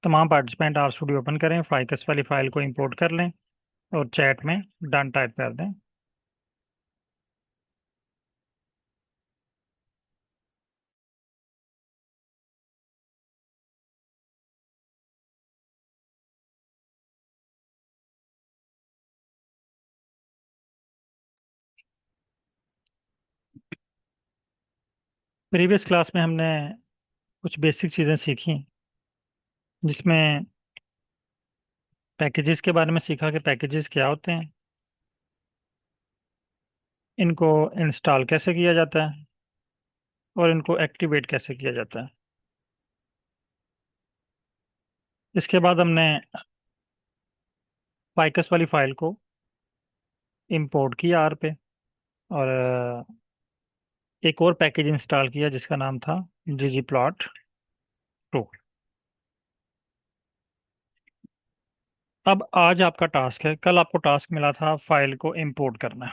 तमाम participant are studio open करें, ficus वाली फाइल को इंपोर्ट कर लें और चैट में डन टाइप कर दें। प्रीवियस क्लास में हमने कुछ बेसिक चीज़ें सीखी, जिसमें पैकेजेस के बारे में सीखा कि पैकेजेस क्या होते हैं, इनको इंस्टॉल कैसे किया जाता है और इनको एक्टिवेट कैसे किया जाता है। इसके बाद हमने फाइकस वाली फाइल को इंपोर्ट किया आर पे, और एक और पैकेज इंस्टॉल किया जिसका नाम था ggplot 2। अब आज आपका टास्क है, कल आपको टास्क मिला था फाइल को इंपोर्ट करना।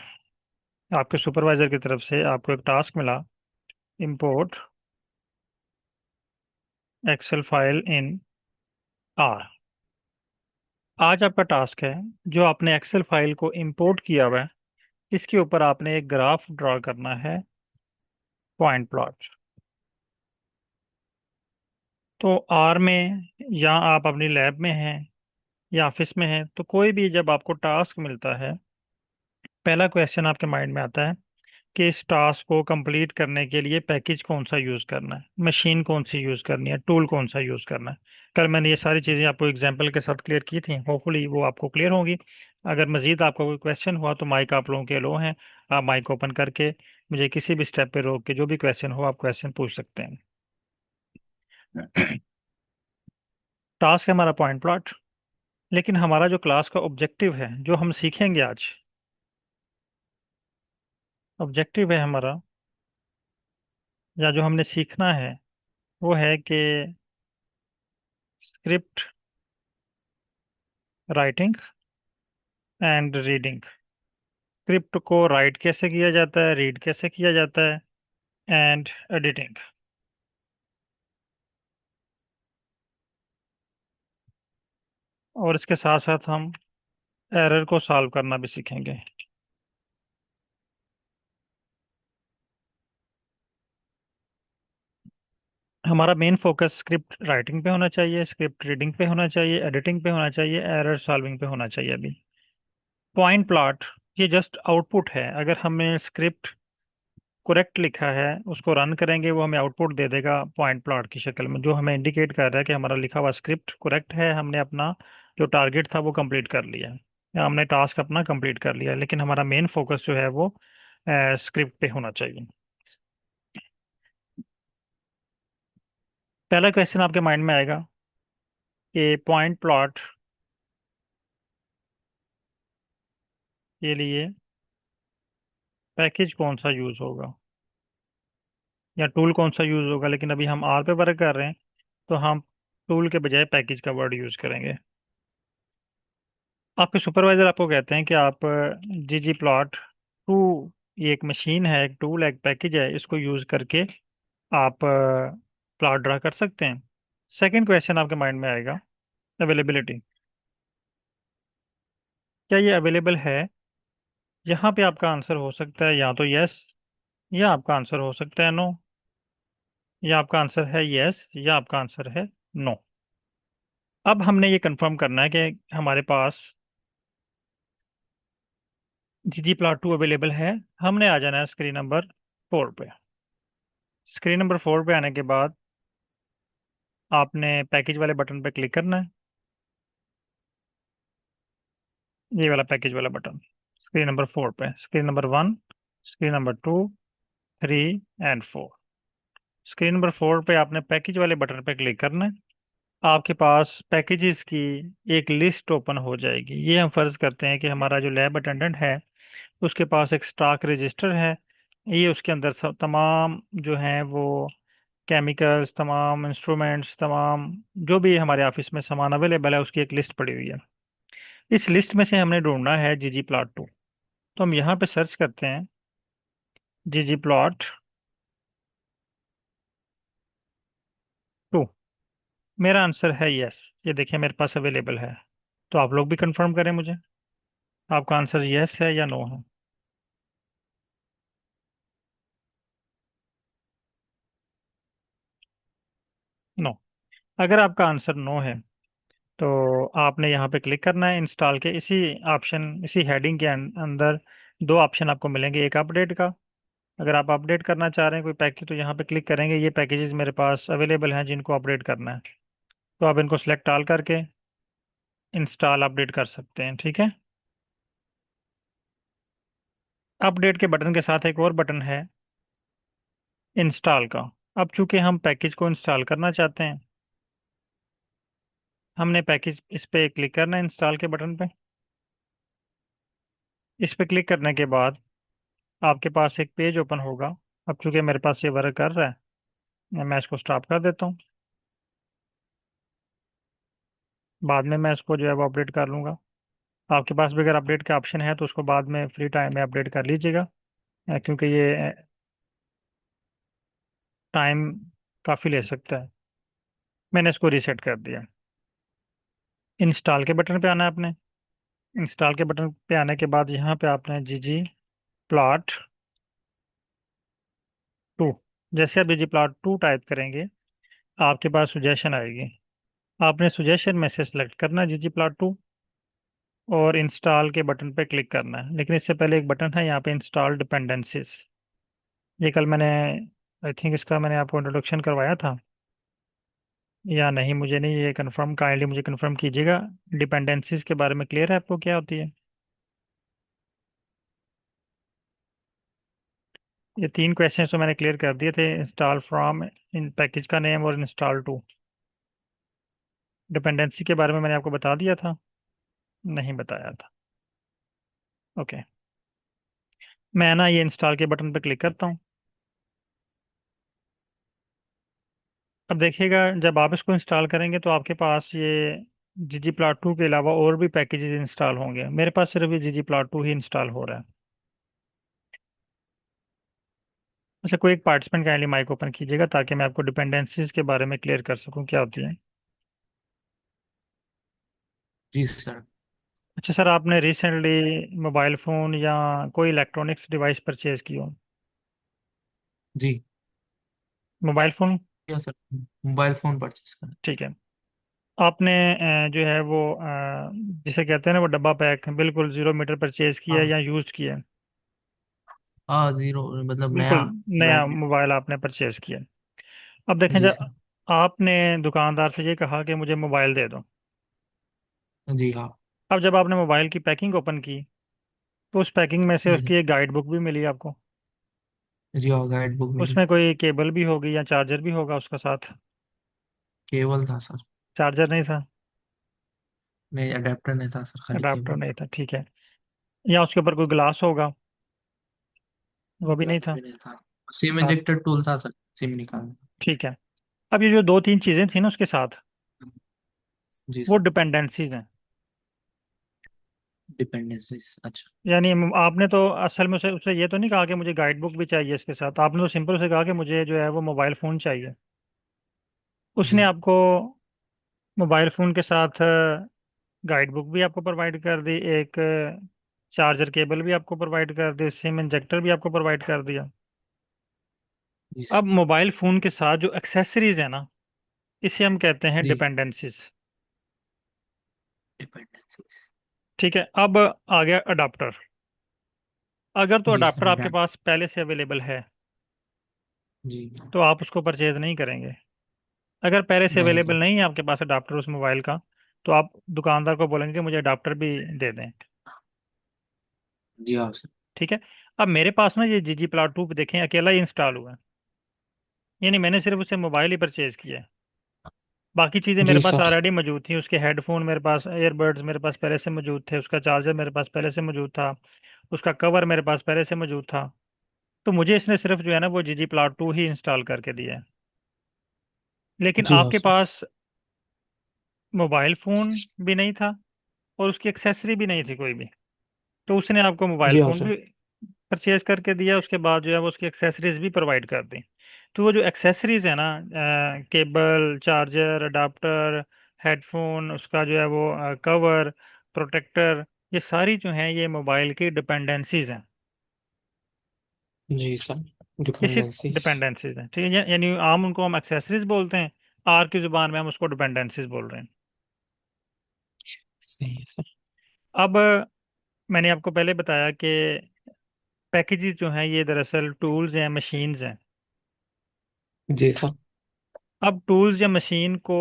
आपके सुपरवाइजर की तरफ से आपको एक टास्क मिला, import excel file in R. आज आपका टास्क है, जो आपने एक्सेल फाइल को इंपोर्ट किया हुआ है इसके ऊपर आपने एक ग्राफ ड्रॉ करना है, पॉइंट प्लॉट। तो आर में, या आप अपनी लैब में हैं या ऑफिस में हैं, तो कोई भी जब आपको टास्क मिलता है, पहला क्वेश्चन आपके माइंड में आता है कि इस टास्क को कंप्लीट करने के लिए पैकेज कौन सा यूज़ करना है, मशीन कौन सी यूज़ करनी है, टूल कौन सा यूज़ करना है। कल मैंने ये सारी चीज़ें आपको एग्जांपल के साथ क्लियर की थी, होपफुली वो आपको क्लियर होंगी। अगर मज़ीद आपका कोई क्वेश्चन हुआ तो माइक आप लोगों के लो हैं, आप माइक ओपन करके मुझे किसी भी स्टेप पे रोक के जो भी क्वेश्चन हो आप क्वेश्चन पूछ सकते हैं। टास्क है हमारा पॉइंट प्लॉट, लेकिन हमारा जो क्लास का ऑब्जेक्टिव है, जो हम सीखेंगे आज, ऑब्जेक्टिव है हमारा, या जो हमने सीखना है, वो है कि script writing and reading. Script को राइट कैसे किया जाता है, रीड कैसे किया जाता है, एंड एडिटिंग। और इसके साथ साथ हम एरर को सॉल्व करना भी सीखेंगे। हमारा मेन फोकस स्क्रिप्ट राइटिंग पे होना चाहिए, स्क्रिप्ट रीडिंग पे होना चाहिए, एडिटिंग पे होना चाहिए, एरर सॉल्विंग पे होना चाहिए। अभी पॉइंट प्लॉट ये जस्ट आउटपुट है। अगर हमने स्क्रिप्ट करेक्ट लिखा है, उसको रन करेंगे, वो हमें आउटपुट दे देगा पॉइंट प्लॉट की शक्ल में, जो हमें इंडिकेट कर रहा है कि हमारा लिखा हुआ स्क्रिप्ट करेक्ट है, हमने अपना जो टारगेट था वो कंप्लीट कर लिया है, या हमने टास्क अपना कंप्लीट कर लिया है। लेकिन हमारा मेन फोकस जो है वो स्क्रिप्ट पे होना चाहिए। पहला क्वेश्चन आपके माइंड में आएगा कि पॉइंट प्लॉट के लिए पैकेज कौन सा यूज होगा या टूल कौन सा यूज होगा। लेकिन अभी हम आर पे वर्क कर रहे हैं, तो हम टूल के बजाय पैकेज का वर्ड यूज करेंगे। आपके सुपरवाइजर आपको कहते हैं कि आप ggplot 2, ये एक मशीन है, एक टूल है, एक पैकेज है, इसको यूज करके आप प्लॉट ड्रा कर सकते हैं। सेकंड क्वेश्चन आपके माइंड में आएगा, अवेलेबिलिटी। क्या ये अवेलेबल है? यहाँ पे आपका आंसर हो सकता है या तो यस, या आपका आंसर हो सकता है नो, या आपका आंसर है यस, या आपका आंसर है नो। अब हमने ये कंफर्म करना है कि हमारे पास ggplot 2 अवेलेबल है। हमने आ जाना है स्क्रीन नंबर 4 पे। स्क्रीन नंबर 4 पे आने के बाद आपने पैकेज वाले बटन पे क्लिक करना है, ये वाला पैकेज वाला बटन, स्क्रीन नंबर 4 पे, screen number 1, screen number 2, 3 and 4। Screen number 4 पे आपने पैकेज वाले बटन पे क्लिक करना है। आपके पास पैकेजेस की एक लिस्ट ओपन हो जाएगी। ये हम फर्ज करते हैं कि हमारा जो लैब अटेंडेंट है उसके पास एक स्टॉक रजिस्टर है। ये उसके अंदर सब तमाम जो हैं वो केमिकल्स, तमाम इंस्ट्रूमेंट्स, तमाम जो भी हमारे ऑफिस में सामान अवेलेबल है उसकी एक लिस्ट पड़ी हुई है। इस लिस्ट में से हमने ढूंढना है ggplot 2। तो हम यहाँ पे सर्च करते हैं ggplot 2। मेरा आंसर है यस। ये देखिए मेरे पास अवेलेबल है। तो आप लोग भी कंफर्म करें मुझे, आपका आंसर यस है या नो है। नो। अगर आपका आंसर नो है तो आपने यहाँ पे क्लिक करना है इंस्टॉल के इसी ऑप्शन, इसी हेडिंग के अंदर दो ऑप्शन आपको मिलेंगे, एक अपडेट का। अगर आप अपडेट करना चाह रहे हैं कोई पैकेज तो यहाँ पे क्लिक करेंगे, ये पैकेजेस मेरे पास अवेलेबल हैं जिनको अपडेट करना है, तो आप इनको सेलेक्ट ऑल करके इंस्टॉल अपडेट कर सकते हैं। ठीक है। अपडेट के बटन के साथ एक और बटन है इंस्टॉल का। अब चूंकि हम पैकेज को इंस्टॉल करना चाहते हैं, हमने पैकेज इस पे क्लिक करना है इंस्टॉल के बटन पे। इस पे क्लिक करने के बाद आपके पास एक पेज ओपन होगा। अब चूंकि मेरे पास ये वर्क कर रहा है, मैं इसको स्टॉप कर देता हूँ। बाद में मैं इसको जो है वो अपडेट कर लूँगा। आपके पास भी अगर अपडेट का ऑप्शन है तो उसको बाद में फ्री टाइम में अपडेट कर लीजिएगा, क्योंकि ये टाइम काफ़ी ले सकता है। मैंने इसको रीसेट कर दिया। इंस्टॉल के बटन पे आना है आपने। इंस्टॉल के बटन पे आने के बाद यहाँ पे आपने ggplot2, जैसे आप ggplot2 टाइप करेंगे आपके पास सुजेशन आएगी। आपने सुजेशन में से सेलेक्ट करना है ggplot2 और इंस्टॉल के बटन पे क्लिक करना है। लेकिन इससे पहले एक बटन है यहाँ पे इंस्टॉल डिपेंडेंसीज। ये कल मैंने, आई थिंक इसका मैंने आपको इंट्रोडक्शन करवाया था या नहीं, मुझे नहीं ये कंफर्म, काइंडली मुझे कंफर्म कीजिएगा। डिपेंडेंसीज के बारे में क्लियर है आपको क्या होती है? ये तीन क्वेश्चन तो मैंने क्लियर कर दिए थे, इंस्टॉल फ्रॉम, इन पैकेज का नेम और इंस्टॉल टू। डिपेंडेंसी के बारे में मैंने आपको बता दिया था, नहीं बताया था। ओके। मैं ना ये इंस्टॉल के बटन पर क्लिक करता हूँ। अब देखिएगा जब आप इसको इंस्टॉल करेंगे तो आपके पास ये ggplot2 के अलावा और भी पैकेजेस इंस्टॉल होंगे। मेरे पास सिर्फ ये ggplot2 ही इंस्टॉल हो रहा है। अच्छा, कोई एक पार्टिसिपेंट काइंडली माइक ओपन कीजिएगा ताकि मैं आपको डिपेंडेंसीज के बारे में क्लियर कर सकूं क्या होती है। जी सर। अच्छा सर, आपने रिसेंटली मोबाइल फ़ोन या कोई इलेक्ट्रॉनिक्स डिवाइस परचेज की हो? जी। Mobile phone. क्या सर? मोबाइल फोन परचेस करना। ठीक है। आपने जो है वो जिसे कहते हैं ना वो डब्बा पैक बिल्कुल 0 मीटर परचेज किया है हाँ। या यूज किया है? हाँ, जीरो मतलब नया। बिल्कुल नया ब्रांड। मोबाइल आपने परचेज किया है। अब देखें जी जब सर। आपने दुकानदार से ये कहा कि मुझे मोबाइल दे दो। जी हाँ। अब जब आपने मोबाइल की पैकिंग ओपन की तो उस पैकिंग में से हम्म, उसकी एक गाइड बुक भी मिली आपको। जी हाँ, गाइड बुक मिली। उसमें कोई केबल भी होगी या चार्जर भी होगा उसका साथ? केबल था सर। चार्जर नहीं था? नहीं, अडेप्टर नहीं था सर, खाली अडाप्टर केबल नहीं था। था, ठीक है। या उसके ऊपर कोई ग्लास होगा? वो भी नहीं ग्लास था। भी नहीं था। सिम ग्लास, इंजेक्टर टूल था सर, सिम निकालने ठीक है। अब ये जो दो तीन चीज़ें थी ना उसके साथ, का। जी वो सर। डिपेंडेंसीज हैं। डिपेंडेंसीज, अच्छा। यानी आपने तो असल में उसे उसे ये तो नहीं कहा कि मुझे गाइड बुक भी चाहिए इसके साथ, आपने तो सिंपल से कहा कि मुझे जो है वो मोबाइल फ़ोन चाहिए। उसने जी। आपको मोबाइल फ़ोन के साथ गाइड बुक भी आपको प्रोवाइड कर दी, एक चार्जर केबल भी आपको प्रोवाइड कर दी, सिम इंजेक्टर भी आपको प्रोवाइड कर दिया। जी अब सर। मोबाइल फ़ोन के साथ जो एक्सेसरीज है ना, इसे हम कहते हैं जी। डिपेंडेंसीज। डिपेंडेंसीज। ठीक है। अब आ गया अडाप्टर। अगर तो जी अडाप्टर सर, आपके अडेप्ट। पास पहले से अवेलेबल है जी। तो आप उसको परचेज नहीं करेंगे। अगर पहले से नहीं अवेलेबल नहीं। नहीं है आपके पास अडाप्टर उस मोबाइल का, तो आप दुकानदार को बोलेंगे कि मुझे अडाप्टर भी दे दें। जी हाँ सर। ठीक है। अब मेरे पास ना ये ggplot2 देखें अकेला ही इंस्टॉल हुआ है, यानी मैंने सिर्फ उसे मोबाइल ही परचेज किया है। बाकी चीज़ें मेरे जी पास सर। ऑलरेडी मौजूद थी, उसके हेडफोन मेरे पास, एयरबड्स मेरे पास पहले से मौजूद थे, उसका चार्जर मेरे पास पहले से मौजूद था, उसका कवर मेरे पास पहले से मौजूद था। तो मुझे इसने सिर्फ जो है ना वो ggplot2 ही इंस्टॉल करके दिया है। लेकिन जी हाँ आपके सर। पास मोबाइल फ़ोन भी नहीं था और उसकी एक्सेसरी भी नहीं थी कोई भी, तो उसने आपको मोबाइल जी हाँ फ़ोन सर। भी परचेज करके दिया, उसके बाद जो है वो उसकी एक्सेसरीज भी प्रोवाइड कर दी। तो वो जो एक्सेसरीज है ना, केबल, चार्जर, अडाप्टर, हेडफोन, उसका जो है वो कवर, प्रोटेक्टर, ये सारी जो हैं ये मोबाइल की डिपेंडेंसीज हैं। जी सर। ये सिर्फ डिपेंडेंसीज। डिपेंडेंसीज हैं, ठीक है, यानी आम उनको हम एक्सेसरीज बोलते हैं, आर की जुबान में हम उसको डिपेंडेंसीज बोल रहे हैं। सही है सर। अब मैंने आपको पहले बताया कि पैकेजेस जो हैं ये दरअसल टूल्स हैं, मशीन्स हैं। जी सर। अब टूल्स या मशीन को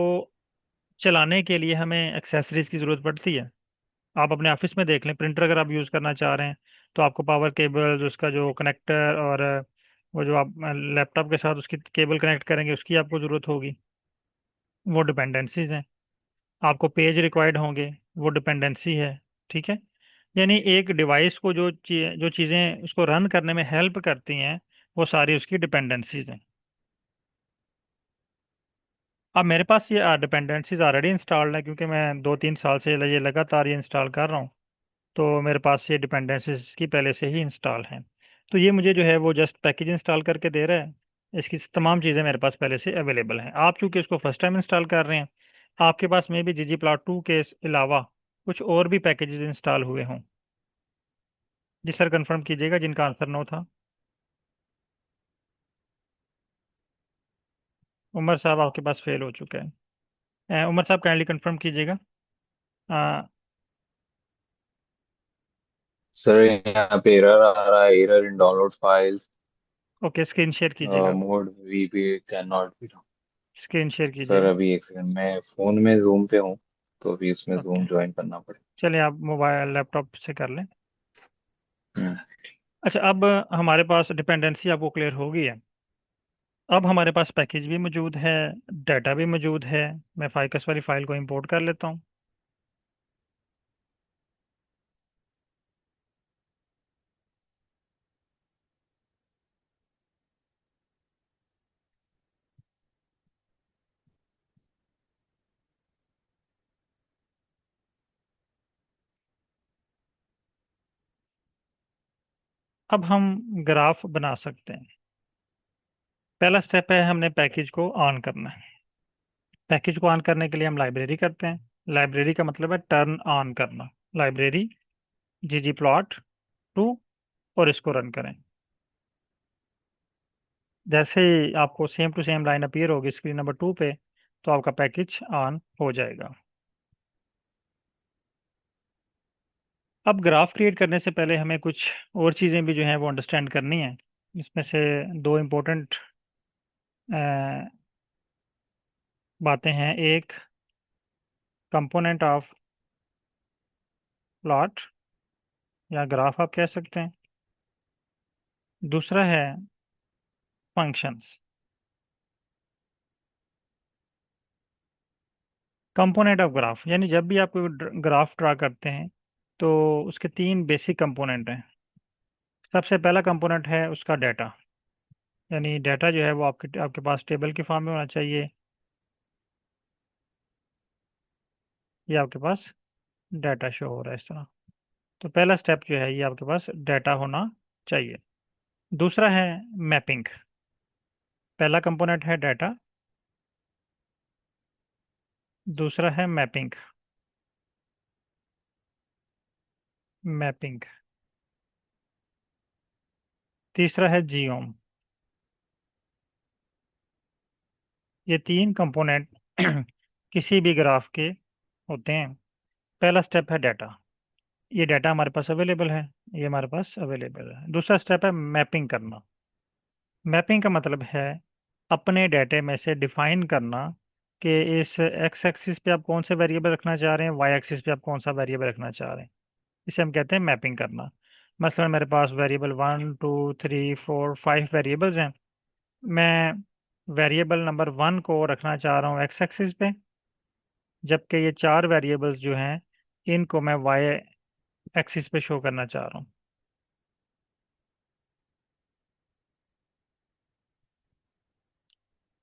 चलाने के लिए हमें एक्सेसरीज की ज़रूरत पड़ती है। आप अपने ऑफिस में देख लें, प्रिंटर अगर आप यूज़ करना चाह रहे हैं तो आपको पावर केबल, उसका जो कनेक्टर, और वो जो आप लैपटॉप के साथ उसकी केबल कनेक्ट करेंगे उसकी आपको ज़रूरत होगी। वो डिपेंडेंसीज हैं। आपको पेज रिक्वायर्ड होंगे, वो डिपेंडेंसी है। ठीक है, यानी एक डिवाइस को जो चीज़ें उसको रन करने में हेल्प करती हैं वो सारी उसकी डिपेंडेंसीज हैं। अब मेरे पास ये डिपेंडेंसीज ऑलरेडी इंस्टॉल्ड है, क्योंकि मैं 2-3 साल से ये लगातार ये इंस्टॉल कर रहा हूँ। तो मेरे पास ये डिपेंडेंसीज की पहले से ही इंस्टॉल हैं। तो ये मुझे जो है वो जस्ट पैकेज इंस्टॉल करके दे रहा है। इसकी तमाम चीज़ें मेरे पास पहले से अवेलेबल हैं। आप चूंकि इसको फर्स्ट टाइम इंस्टॉल कर रहे हैं, आपके पास में भी ggplot 2 के अलावा कुछ और भी पैकेजेस इंस्टॉल हुए हों। जी सर, कंफर्म कीजिएगा जिनका आंसर नो था। उमर साहब आपके पास फेल हो चुका है। उमर साहब काइंडली कंफर्म कीजिएगा। सर यहाँ पे एरर आ रहा है, error in download files, okay, screen share कीजिएगा। Mode VP can not be. Screen share sir कीजिएगा। अभी एक सेकंड, मैं फोन में जूम पे हूँ, तो अभी उसमें ओके, जूम ज्वाइन करना पड़ेगा। चलिए आप मोबाइल लैपटॉप से कर लें। हम्म। अच्छा, अब हमारे पास डिपेंडेंसी आपको क्लियर हो गई है। अब हमारे पास पैकेज भी मौजूद है, डाटा भी मौजूद है। मैं फाइकस वाली फाइल को इंपोर्ट कर लेता हूँ। अब हम ग्राफ बना सकते हैं। पहला स्टेप है, हमने पैकेज को ऑन करना है। पैकेज को ऑन करने के लिए हम लाइब्रेरी करते हैं। लाइब्रेरी का मतलब है टर्न ऑन करना। लाइब्रेरी ggplot 2, और इसको रन करें। जैसे ही आपको same to same line appear होगी स्क्रीन नंबर 2 पे, तो आपका पैकेज ऑन हो जाएगा। अब ग्राफ क्रिएट करने से पहले हमें कुछ और चीज़ें भी जो हैं वो अंडरस्टैंड करनी है। इसमें से दो इम्पोर्टेंट बातें हैं। एक, कंपोनेंट ऑफ प्लॉट या ग्राफ आप कह सकते हैं। दूसरा है फंक्शंस। कंपोनेंट ऑफ ग्राफ यानी जब भी आप कोई ग्राफ ड्रा करते हैं तो उसके तीन बेसिक कंपोनेंट हैं। सबसे पहला कंपोनेंट है उसका डाटा, यानी डाटा जो है वो आपके आपके पास टेबल के फॉर्म में होना चाहिए। ये आपके पास डाटा शो हो रहा है इस तरह। तो पहला स्टेप जो है ये आपके पास डाटा होना चाहिए। दूसरा है मैपिंग। पहला कंपोनेंट है डाटा, दूसरा है मैपिंग। मैपिंग। तीसरा है जियोम। ये तीन कंपोनेंट किसी भी ग्राफ के होते हैं। पहला स्टेप है डाटा। ये डाटा हमारे पास अवेलेबल है, ये हमारे पास अवेलेबल है। दूसरा स्टेप है मैपिंग करना। मैपिंग का मतलब है अपने डाटे में से डिफाइन करना कि इस एक्स एक्सिस पे आप कौन से वेरिएबल रखना चाह रहे हैं, वाई एक्सिस पे आप कौन सा वेरिएबल रखना चाह रहे हैं। इसे हम कहते हैं मैपिंग करना। मसलन मेरे पास वेरिएबल 1 2 3 4 5 वेरिएबल्स हैं। मैं वेरिएबल नंबर 1 को रखना चाह रहा हूँ एक्स एक्सिस पे, जबकि ये चार वेरिएबल्स जो हैं इनको मैं वाई एक्सिस पे शो करना चाह रहा हूँ।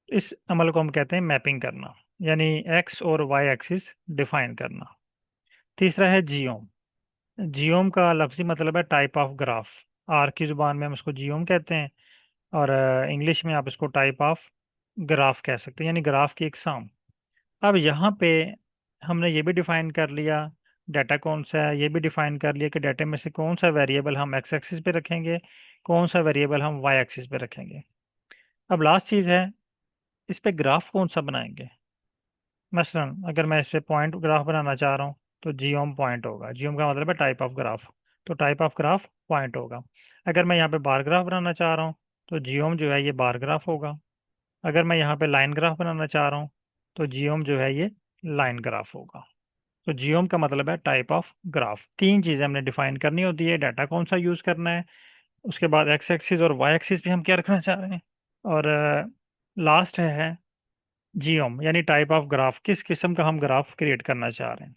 इस अमल को हम कहते हैं मैपिंग करना, यानी एक्स और वाई एक्सिस डिफाइन करना। तीसरा है जियोम। जियोम का लफ्जी मतलब है टाइप ऑफ ग्राफ। आर की जुबान में हम उसको जियोम कहते हैं, और इंग्लिश में आप इसको टाइप ऑफ ग्राफ कह सकते हैं, यानी ग्राफ की इकसाम। अब यहाँ पे हमने ये भी डिफाइन कर लिया डाटा कौन सा है, ये भी डिफाइन कर लिया कि डाटा में से कौन सा वेरिएबल हम एक्स एक्सिस पे रखेंगे, कौन सा वेरिएबल हम वाई एक्सिस पे रखेंगे। अब लास्ट चीज़ है, इस पे ग्राफ कौन सा बनाएंगे। मसलन अगर मैं इस पे पॉइंट ग्राफ बनाना चाह रहा हूँ तो जियोम पॉइंट होगा, जियोम का मतलब है टाइप ऑफ ग्राफ, तो टाइप ऑफ ग्राफ पॉइंट होगा। अगर मैं यहाँ पे बार ग्राफ बनाना चाह रहा हूँ तो जियोम जो है ये बार ग्राफ होगा। अगर मैं यहाँ पे लाइन ग्राफ बनाना चाह रहा हूँ तो जियोम जो है ये लाइन ग्राफ होगा। तो जियोम का मतलब है टाइप ऑफ ग्राफ। तीन चीज़ें हमने डिफाइन करनी होती है, डाटा कौन सा यूज़ करना है, उसके बाद एक्स एक्सिस और वाई एक्सिस पे हम क्या रखना चाह रहे हैं, और लास्ट है जियोम, यानी टाइप ऑफ ग्राफ, किस किस्म का हम ग्राफ क्रिएट करना चाह रहे हैं।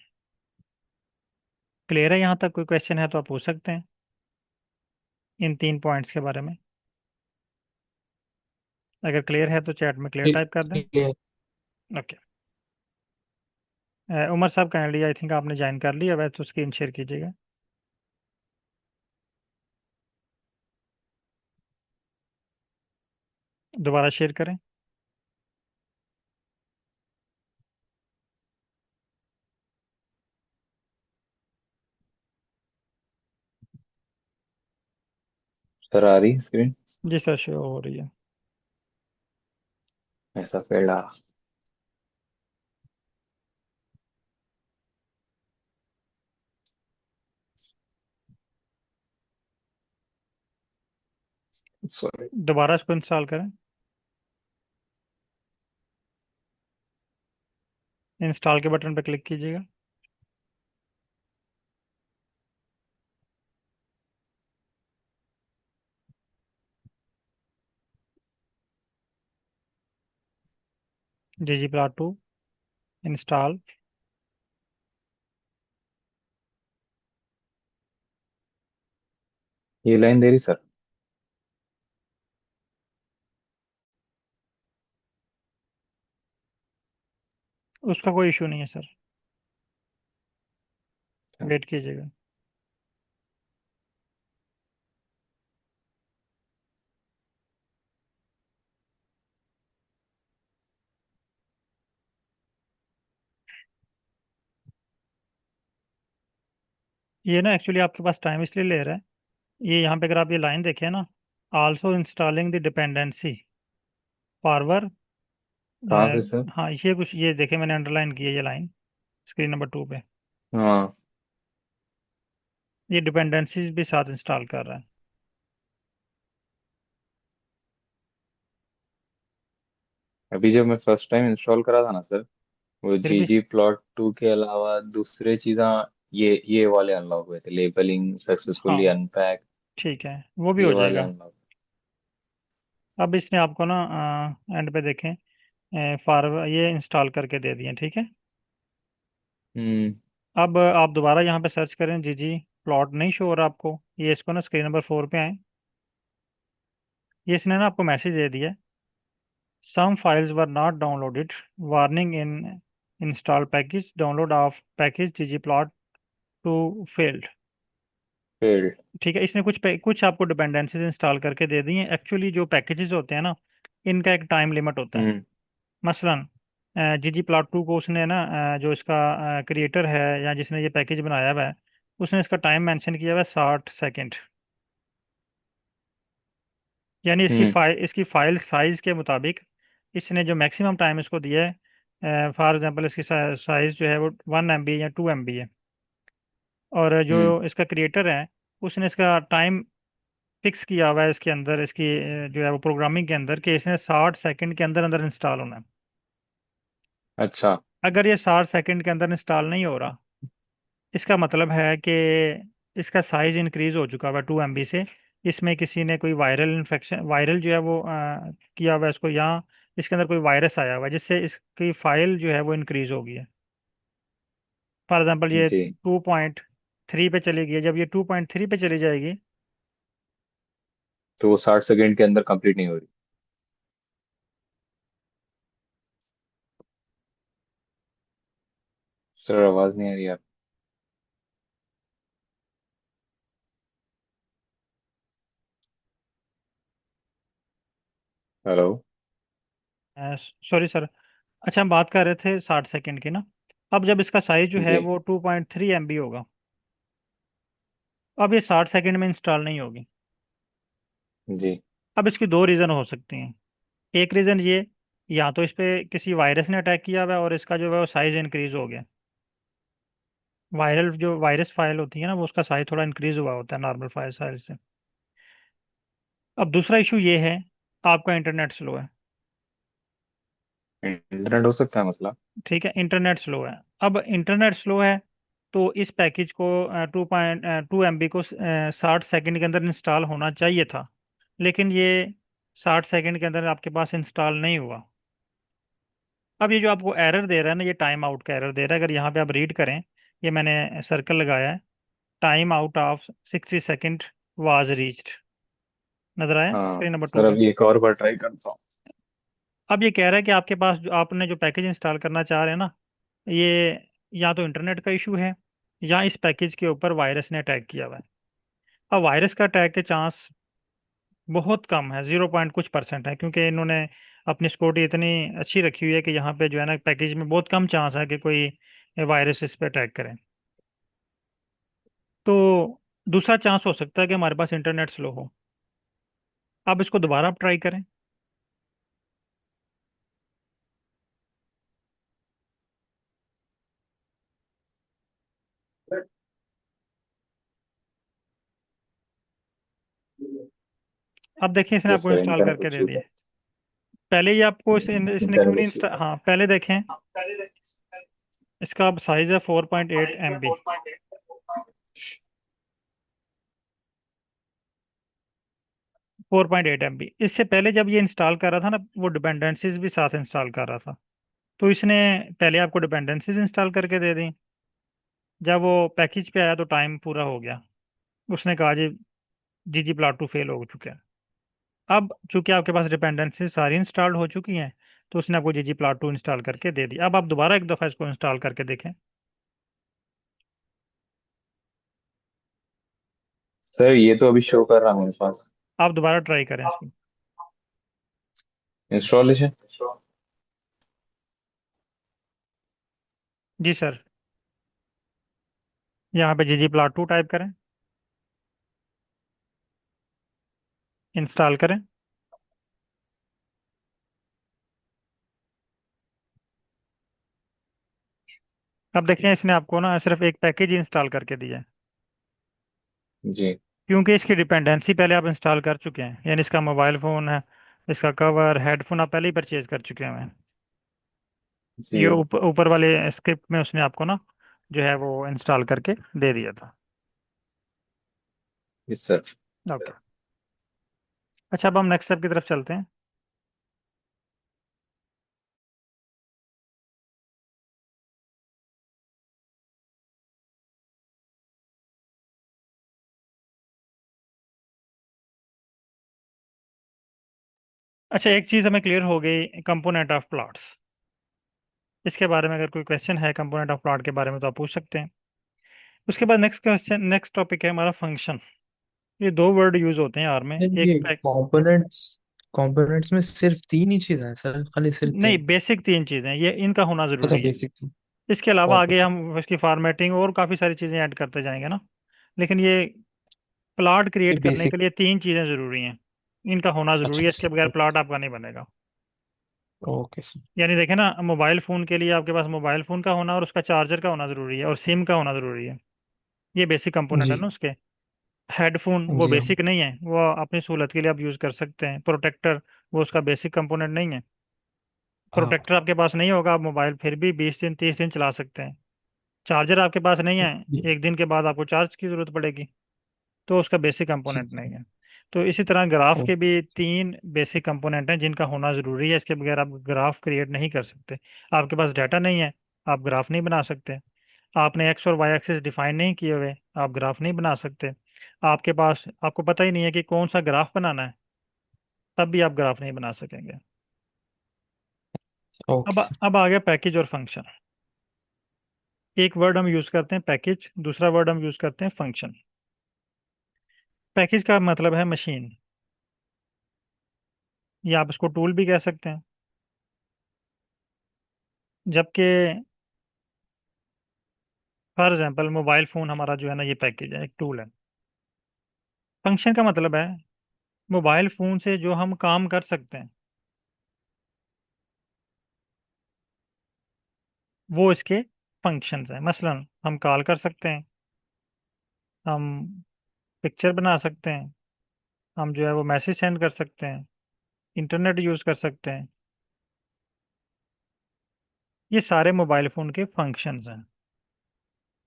क्लियर है यहाँ तक? कोई क्वेश्चन है तो आप पूछ सकते हैं इन तीन पॉइंट्स के बारे में। अगर क्लियर है तो चैट में क्लियर टाइप कर दें। क्लियर। ओके। उमर साहब काइंडली, आई थिंक आपने ज्वाइन कर लिया, वैसे तो स्क्रीन शेयर कीजिएगा। दोबारा शेयर करें। सर आ रही स्क्रीन? जी सर, शो हो रही है। ऐसा फेड़ा। सॉरी। दोबारा इसको इंस्टॉल करें। इंस्टॉल के बटन पर क्लिक कीजिएगा। जी प्लॉट 2 इंस्टॉल। ये लाइन दे रही सर? उसका कोई इशू नहीं है सर, वेट कीजिएगा। ये ना एक्चुअली आपके पास टाइम इसलिए ले रहा है, ये यहाँ पे अगर आप ये लाइन देखें ना, also installing the dependency forward. कहाँ पे सर? हाँ ये कुछ, ये देखे मैंने अंडरलाइन की है ये लाइन स्क्रीन नंबर 2 पे। हाँ। ये डिपेंडेंसीज भी साथ इंस्टॉल कर रहा है। अभी जब मैं फर्स्ट टाइम इंस्टॉल करा था ना सर, वो फिर जी भी जी प्लॉट टू के अलावा दूसरे चीज़ा ये वाले अनलॉक हुए थे, लेबलिंग सक्सेसफुली हाँ अनपैक, ठीक है, वो भी ये हो वाले जाएगा। अनलॉक। अब इसने आपको ना एंड पे देखें फॉरवर्ड ये इंस्टॉल करके दे दिए, ठीक है। हम्म। अब आप दोबारा यहाँ पे सर्च करें, जी जी प्लॉट नहीं शो हो रहा आपको, ये इसको ना स्क्रीन नंबर 4 पे आए, ये इसने ना आपको मैसेज दे दिया, some files were not downloaded, warning in install package, download of package G plot two failed. Field. ठीक है, इसने कुछ आपको डिपेंडेंसीज इंस्टॉल करके दे दी हैं। एक्चुअली जो पैकेजेस होते हैं ना, इनका एक टाइम लिमिट होता है। हम्म। मसलन जी जी प्लॉट 2 को उसने ना जो इसका क्रिएटर है या जिसने ये पैकेज बनाया हुआ है, उसने इसका टाइम मेंशन किया हुआ है 60 सेकेंड। यानी हम्म। इसकी फाइल साइज के मुताबिक इसने जो मैक्सिमम टाइम इसको दिया है, फॉर एग्जांपल इसकी साइज जो है वो 1 MB या 2 MB है, और जो हम्म। इसका क्रिएटर है उसने इसका टाइम फिक्स किया हुआ है इसके अंदर, इसकी जो है वो प्रोग्रामिंग के अंदर, कि इसने 60 सेकेंड के अंदर अंदर इंस्टॉल होना है। अच्छा। अगर ये 60 सेकेंड के अंदर इंस्टॉल नहीं हो रहा, इसका मतलब है कि इसका साइज इंक्रीज हो चुका हुआ 2 MB से, इसमें किसी ने कोई वायरल इन्फेक्शन, वायरल जो है वो किया हुआ है इसको, या इसके अंदर कोई वायरस आया हुआ है जिससे इसकी फाइल जो है वो इंक्रीज हो गई है। फॉर एग्जांपल ये जी। 2.3 पे चली गई है, जब ये 2.3 पे चली जाएगी। तो वो 60 सेकेंड के अंदर कंप्लीट नहीं हो रही? सर आवाज नहीं आ रही आप? हेलो। Sorry sir. अच्छा, हम बात कर रहे थे 60 सेकंड की ना। अब जब इसका साइज जो है जी। वो 2.3 MB होगा। अब ये 60 सेकंड में इंस्टॉल नहीं होगी। जी। अब इसकी दो रीज़न हो सकती हैं। एक रीज़न ये, या तो इस पे किसी वायरस ने अटैक किया हुआ है और इसका जो है वो साइज इंक्रीज हो गया। वायरल जो वायरस फाइल होती है ना, वो उसका साइज थोड़ा इंक्रीज हुआ होता है नॉर्मल फाइल साइज से। अब दूसरा इशू ये है, आपका इंटरनेट स्लो है। इंटरनेट हो सकता है मसला। ठीक है, इंटरनेट स्लो है। अब इंटरनेट स्लो है तो इस पैकेज को 2.2 MB को 60 सेकंड के अंदर इंस्टॉल होना चाहिए था, लेकिन ये 60 सेकंड के अंदर आपके पास इंस्टॉल नहीं हुआ। अब ये जो आपको एरर दे रहा है ना, ये टाइम आउट का एरर दे रहा है। अगर यहाँ पे आप रीड करें, ये मैंने सर्कल लगाया है, time out of 60 second was reached, नजर आया हाँ स्क्रीन नंबर टू सर, पे। अभी एक और बार ट्राई करता हूँ। अब ये कह रहा है कि आपके पास जो आपने जो पैकेज इंस्टॉल करना चाह रहे हैं ना, ये या तो इंटरनेट का इशू है या इस पैकेज के ऊपर वायरस ने अटैक किया हुआ है। अब वायरस का अटैक के चांस बहुत कम है, 0 पॉइंट कुछ % है, क्योंकि इन्होंने अपनी सिक्योरिटी इतनी अच्छी रखी हुई है कि यहाँ पे जो है ना पैकेज में बहुत कम चांस है कि कोई वायरस इस पे अटैक करे। तो दूसरा चांस हो सकता है कि हमारे पास इंटरनेट स्लो हो। अब इसको दोबारा आप ट्राई करें। अब देखिए, इसने यस आपको सर, इंस्टॉल इंटरनेट करके दे इशू दिया। है। पहले ही आपको इसने क्यों इंटरनेट नहीं इशू है। हाँ, पहले देखें। इसका साइज है 4.8 MB। 4.8 MB। इससे पहले जब ये इंस्टॉल कर रहा था ना, वो डिपेंडेंसीज भी साथ इंस्टॉल कर रहा था। तो इसने पहले आपको डिपेंडेंसीज इंस्टॉल करके दे दी। जब वो पैकेज पे आया तो टाइम पूरा हो गया। उसने कहा जी, जी प्लॉट 2 फेल हो चुका है। अब चूंकि आपके पास डिपेंडेंसीज सारी इंस्टॉल्ड हो चुकी हैं, तो उसने आपको जी प्लॉट 2 इंस्टॉल करके दे दी। अब आप दोबारा एक दफ़ा इसको इंस्टॉल करके देखें। सर ये तो अभी शो कर रहा है मेरे पास। आप दोबारा ट्राई करें इसको। इंस्टॉलेशन। जी सर, यहाँ पे जी प्लॉट 2 टाइप करें, इंस्टॉल करें। अब देखिए, इसने आपको ना सिर्फ एक पैकेज इंस्टॉल करके दिया है, जी। क्योंकि इसकी डिपेंडेंसी पहले आप इंस्टॉल कर चुके हैं। यानी इसका मोबाइल फ़ोन है, इसका कवर, हेडफोन आप पहले ही परचेज कर चुके हैं। ये जी। ऊपर वाले स्क्रिप्ट में उसने आपको ना जो है वो इंस्टॉल करके दे दिया था। Yes sir. ओके। अच्छा, अब हम नेक्स्ट स्टेप की तरफ चलते हैं। अच्छा, एक चीज़ हमें क्लियर हो गई, कंपोनेंट ऑफ प्लॉट्स। इसके बारे में अगर कोई क्वेश्चन है कंपोनेंट ऑफ प्लॉट के बारे में तो आप पूछ सकते हैं। उसके बाद नेक्स्ट क्वेश्चन, नेक्स्ट टॉपिक है हमारा फंक्शन। ये दो वर्ड यूज होते हैं आर में, सर एक ये कंपोनेंट्स कंपोनेंट्स में सिर्फ तीन ही चीज है सर, खाली सिर्फ नहीं, तीन? बेसिक 3 चीज़ें ये इनका होना अच्छा, ज़रूरी है। बेसिक थी। इसके अलावा ओके आगे सर। हम इसकी फॉर्मेटिंग और काफ़ी सारी चीज़ें ऐड करते जाएंगे ना। लेकिन ये प्लॉट ये क्रिएट करने के बेसिक। लिए 3 चीज़ें ज़रूरी हैं। इनका होना ज़रूरी अच्छा है, इसके बगैर सर। प्लॉट आपका नहीं बनेगा। Okay sir. यानी देखें ना, मोबाइल फ़ोन के लिए आपके पास मोबाइल फ़ोन का होना और उसका चार्जर का होना ज़रूरी है, और सिम का होना ज़रूरी है। ये बेसिक कंपोनेंट है जी। ना उसके। हेडफोन वो जी हाँ। बेसिक नहीं है, वो अपनी सहूलत के लिए आप यूज़ कर सकते हैं। प्रोटेक्टर वो उसका बेसिक कंपोनेंट नहीं है। हाँ। प्रोटेक्टर आपके पास नहीं होगा, आप मोबाइल फिर भी 20 दिन 30 दिन चला सकते हैं। चार्जर आपके पास नहीं है, जी। 1 दिन के बाद आपको चार्ज की ज़रूरत पड़ेगी, तो उसका बेसिक जी। कंपोनेंट नहीं है। तो इसी तरह ग्राफ ओ, के भी 3 बेसिक कंपोनेंट हैं जिनका होना ज़रूरी है। इसके बगैर आप ग्राफ क्रिएट नहीं कर सकते। आपके पास डाटा नहीं है, आप ग्राफ नहीं बना सकते। आपने एक्स और वाई एक्सिस डिफाइन नहीं किए हुए, आप ग्राफ नहीं बना सकते। आपके पास, आपको पता ही नहीं है कि कौन सा ग्राफ बनाना है, तब भी आप ग्राफ नहीं बना सकेंगे। Okay sir. अब आ गया पैकेज और फंक्शन। एक वर्ड हम यूज़ करते हैं पैकेज, दूसरा वर्ड हम यूज़ करते हैं फंक्शन। पैकेज का मतलब है मशीन। या आप इसको टूल भी कह सकते हैं। जबकि फॉर एग्जांपल मोबाइल फ़ोन हमारा जो है ना, ये पैकेज है, एक टूल है। फंक्शन का मतलब है मोबाइल फ़ोन से जो हम काम कर सकते हैं वो इसके फंक्शंस हैं। मसलन हम कॉल कर सकते हैं, हम पिक्चर बना सकते हैं, हम जो है वो मैसेज सेंड कर सकते हैं, इंटरनेट यूज़ कर सकते हैं। ये सारे मोबाइल फ़ोन के फंक्शंस हैं।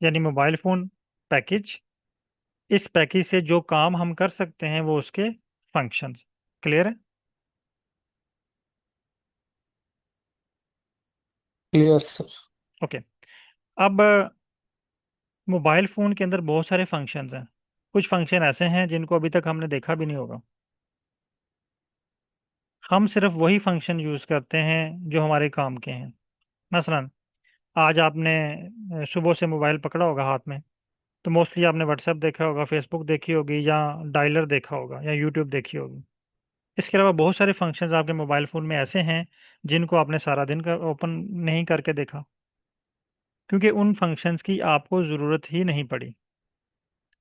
यानी मोबाइल फ़ोन पैकेज, इस पैकेज से जो काम हम कर सकते हैं वो उसके फंक्शंस। क्लियर है? Clear sir. ओके। अब मोबाइल फ़ोन के अंदर बहुत सारे फंक्शंस हैं। कुछ फंक्शन ऐसे हैं जिनको अभी तक हमने देखा भी नहीं होगा। हम सिर्फ वही फंक्शन यूज़ करते हैं जो हमारे काम के हैं। मसलन आज आपने सुबह से मोबाइल पकड़ा होगा हाथ में, तो मोस्टली आपने व्हाट्सएप देखा होगा, फेसबुक देखी होगी, या डायलर देखा होगा, या यूट्यूब देखी होगी। इसके अलावा बहुत सारे फंक्शंस आपके मोबाइल फ़ोन में ऐसे हैं जिनको आपने सारा दिन का ओपन नहीं करके देखा, क्योंकि उन फंक्शंस की आपको ज़रूरत ही नहीं पड़ी।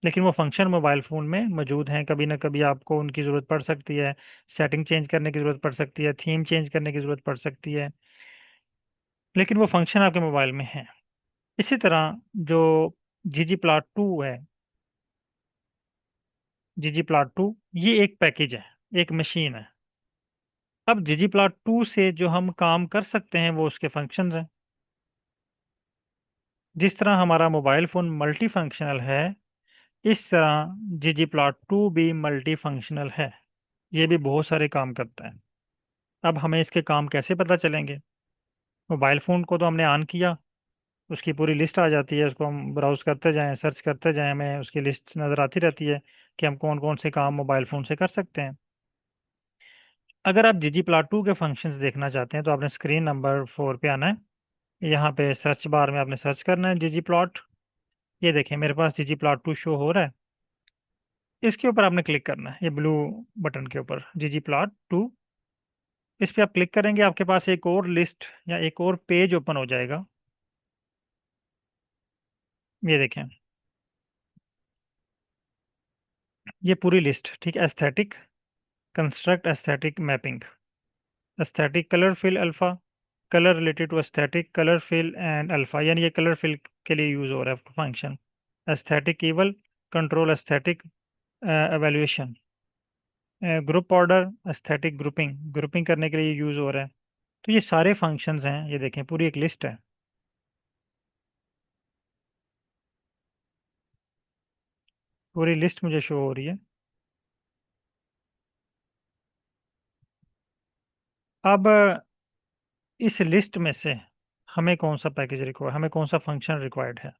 लेकिन वो फंक्शन मोबाइल फ़ोन में मौजूद हैं। कभी ना कभी आपको उनकी ज़रूरत पड़ सकती है, सेटिंग चेंज करने की ज़रूरत पड़ सकती है, थीम चेंज करने की ज़रूरत पड़ सकती है, लेकिन वो फंक्शन आपके मोबाइल में हैं। इसी तरह जो ggplot2 है, ggplot2 ये एक पैकेज है, एक मशीन है। अब ggplot2 से जो हम काम कर सकते हैं वो उसके फंक्शंस हैं। जिस तरह हमारा मोबाइल फ़ोन मल्टी फंक्शनल है, इस तरह ggplot2 भी मल्टी फंक्शनल है। ये भी बहुत सारे काम करता है। अब हमें इसके काम कैसे पता चलेंगे? मोबाइल फ़ोन को तो हमने ऑन किया, उसकी पूरी लिस्ट आ जाती है, उसको हम ब्राउज करते जाएं, सर्च करते जाएं, हमें उसकी लिस्ट नज़र आती रहती है कि हम कौन कौन से काम मोबाइल फ़ोन से कर सकते हैं। अगर आप ggplot2 के फंक्शंस देखना चाहते हैं तो आपने स्क्रीन नंबर 4 पे आना है। यहाँ पे सर्च बार में आपने सर्च करना है ggplot। ये देखें मेरे पास ggplot2 शो हो रहा है। इसके ऊपर आपने क्लिक करना है, ये ब्लू बटन के ऊपर ggplot2। इस पे आप क्लिक करेंगे, आपके पास एक और लिस्ट या एक और पेज ओपन हो जाएगा। ये देखें, ये पूरी लिस्ट, ठीक है। Aesthetic, construct aesthetic mapping, aesthetic colour fill alpha, colour related to aesthetic colour fill and alpha, यानी ये कलर फिल के लिए यूज हो रहा है function. Aesthetic evil, control aesthetic evaluation, group order, aesthetic grouping, grouping करने के लिए यूज हो रहा है। तो ये सारे फंक्शंस हैं, ये देखें पूरी एक लिस्ट है। पूरी लिस्ट मुझे शो हो रही है। अब इस लिस्ट में से हमें कौन सा पैकेज रिक्वायर, हमें कौन सा फंक्शन रिक्वायर्ड है?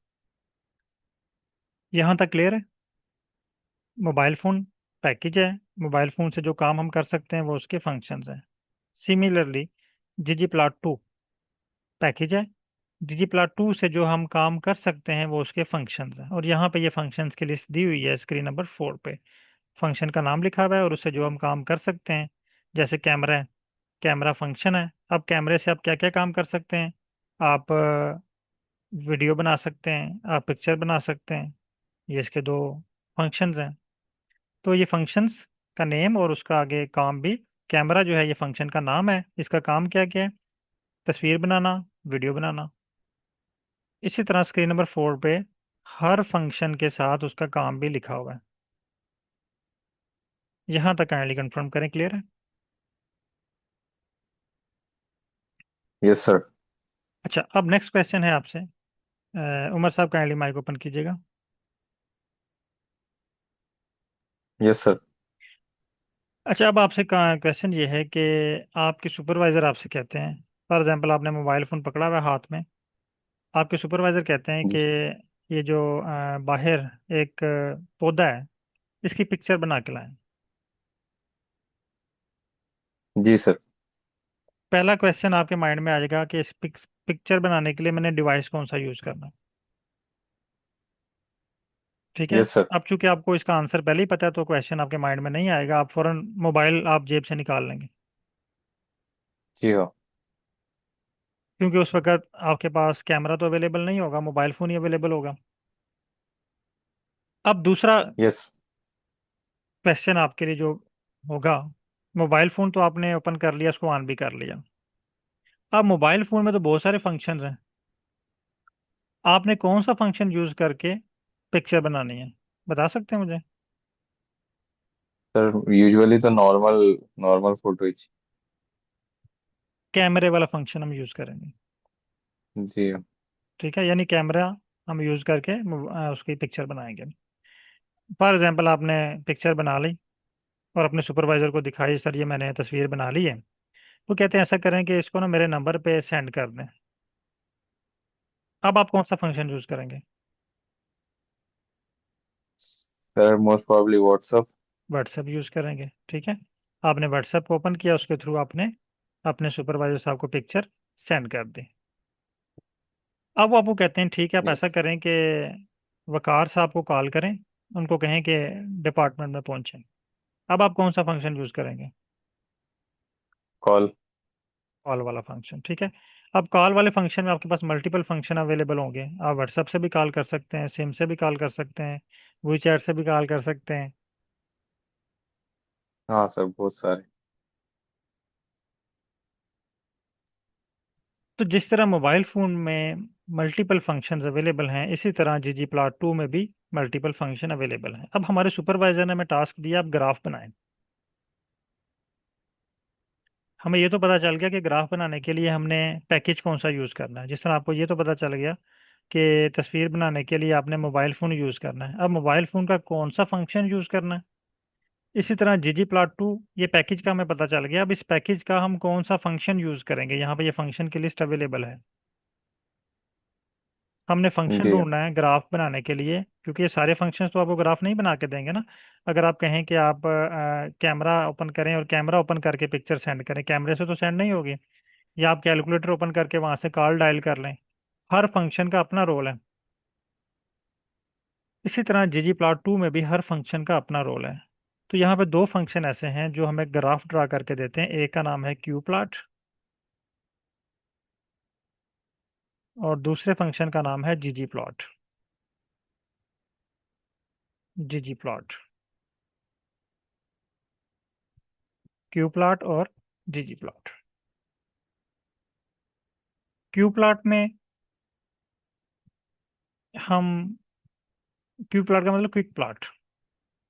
यहाँ तक क्लियर है? मोबाइल फ़ोन पैकेज है, मोबाइल फ़ोन से जो काम हम कर सकते हैं वो उसके फंक्शंस हैं। सिमिलरली ggplot2 पैकेज है, ggplot2 से जो हम काम कर सकते हैं वो उसके फंक्शंस हैं। और यहाँ पे ये फंक्शंस की लिस्ट दी हुई है स्क्रीन नंबर 4 पे। फंक्शन का नाम लिखा हुआ है और उससे जो हम काम कर सकते हैं, जैसे कैमरा है, कैमरा फंक्शन है। अब कैमरे से आप क्या क्या काम कर सकते हैं? आप वीडियो बना सकते हैं, आप पिक्चर बना सकते हैं। ये इसके दो फंक्शंस हैं। तो ये फंक्शंस का नेम और उसका आगे काम भी, कैमरा जो है ये फंक्शन का नाम है, इसका काम क्या क्या है? तस्वीर बनाना, वीडियो बनाना। इसी तरह स्क्रीन नंबर 4 पे हर फंक्शन के साथ उसका काम भी लिखा हुआ है। यहाँ तक काइंडली कंफर्म करें, क्लियर है? Yes sir. अच्छा, अब नेक्स्ट क्वेश्चन है आपसे। उमर साहब काइंडली माइक ओपन कीजिएगा। Yes sir. अच्छा, अब आपसे क्वेश्चन ये है कि आपके सुपरवाइजर आपसे कहते हैं, फॉर एग्जांपल आपने मोबाइल फ़ोन पकड़ा हुआ है हाथ में, आपके सुपरवाइजर कहते हैं कि जी ये जो बाहर एक पौधा है, इसकी पिक्चर बना के लाएं। जी सर। पहला क्वेश्चन आपके माइंड में आ जाएगा कि इस पिक्चर बनाने के लिए मैंने डिवाइस कौन सा यूज़ करना है। ठीक है। Yes sir. अब चूंकि आपको इसका आंसर पहले ही पता है तो क्वेश्चन आपके माइंड में नहीं आएगा, आप फौरन मोबाइल आप जेब से निकाल लेंगे। जी हाँ। क्योंकि उस वक्त आपके पास कैमरा तो अवेलेबल नहीं होगा, मोबाइल फ़ोन ही अवेलेबल होगा। अब दूसरा यस। क्वेश्चन आपके लिए जो होगा, मोबाइल फ़ोन तो आपने ओपन कर लिया, उसको ऑन भी कर लिया। अब मोबाइल फ़ोन में तो बहुत सारे फंक्शंस हैं, आपने कौन सा फंक्शन यूज़ करके पिक्चर बनानी है, बता सकते हैं मुझे? सर यूजुअली तो नॉर्मल नॉर्मल फोटो। कैमरे वाला फंक्शन हम यूज़ करेंगे। जी हाँ। ठीक है, यानी कैमरा हम यूज़ करके उसकी पिक्चर बनाएंगे। फॉर एग्जांपल आपने पिक्चर बना ली और अपने सुपरवाइजर को दिखाई, सर ये मैंने तस्वीर बना ली है। वो कहते हैं ऐसा करें कि इसको ना मेरे नंबर पे सेंड कर दें। अब आप कौन सा फंक्शन यूज़ करेंगे? Sir most probably WhatsApp. WhatsApp use करेंगे। ठीक है, आपने व्हाट्सएप को ओपन किया, उसके थ्रू आपने अपने सुपरवाइजर साहब को पिक्चर सेंड कर दी। अब वो आपको कहते हैं ठीक है, आप यस। ऐसा करें कि वकार साहब को कॉल करें, उनको कहें कि डिपार्टमेंट में पहुंचें। अब आप कौन सा फंक्शन यूज़ करेंगे? कॉल। कॉल वाला फंक्शन। ठीक है, अब कॉल वाले फंक्शन में आपके पास मल्टीपल फंक्शन अवेलेबल होंगे। आप व्हाट्सएप से भी कॉल कर सकते हैं, सिम से भी कॉल कर सकते हैं, वी चैट से भी कॉल कर सकते हैं। हाँ सर, बहुत सारे। तो जिस तरह मोबाइल फ़ोन में मल्टीपल फंक्शंस अवेलेबल हैं, इसी तरह जी जी प्लॉट 2 में भी मल्टीपल फंक्शन अवेलेबल हैं। अब हमारे सुपरवाइजर ने हमें टास्क दिया, आप ग्राफ बनाएं। हमें ये तो पता चल गया कि ग्राफ बनाने के लिए हमने पैकेज कौन सा यूज़ करना है। जिस तरह आपको ये तो पता चल गया कि तस्वीर बनाने के लिए आपने मोबाइल फ़ोन यूज़ करना है, अब मोबाइल फ़ोन का कौन सा फंक्शन यूज़ करना है। इसी तरह जीजी प्लॉट 2, ये पैकेज का हमें पता चल गया, अब इस पैकेज का हम कौन सा फंक्शन यूज़ करेंगे। यहाँ पे ये फंक्शन की लिस्ट अवेलेबल है। हमने फंक्शन जी। ढूंढना है ग्राफ बनाने के लिए, क्योंकि ये सारे फंक्शंस तो आपको ग्राफ नहीं बना के देंगे ना। अगर आप कहें कि आप कैमरा ओपन करें और कैमरा ओपन करके पिक्चर सेंड करें, कैमरे से तो सेंड नहीं होगी। या आप कैलकुलेटर ओपन करके वहां से कॉल डायल कर लें, हर फंक्शन का अपना रोल है। इसी तरह जीजी प्लॉट 2 में भी हर फंक्शन का अपना रोल है। तो यहाँ पे दो फंक्शन ऐसे हैं जो हमें ग्राफ ड्रा करके देते हैं, एक का नाम है क्यू प्लॉट और दूसरे फंक्शन का नाम है जीजी प्लॉट। जीजी प्लॉट, क्यू प्लॉट और जीजी प्लॉट। क्यू प्लॉट में हम, क्यू प्लॉट का मतलब क्विक प्लॉट।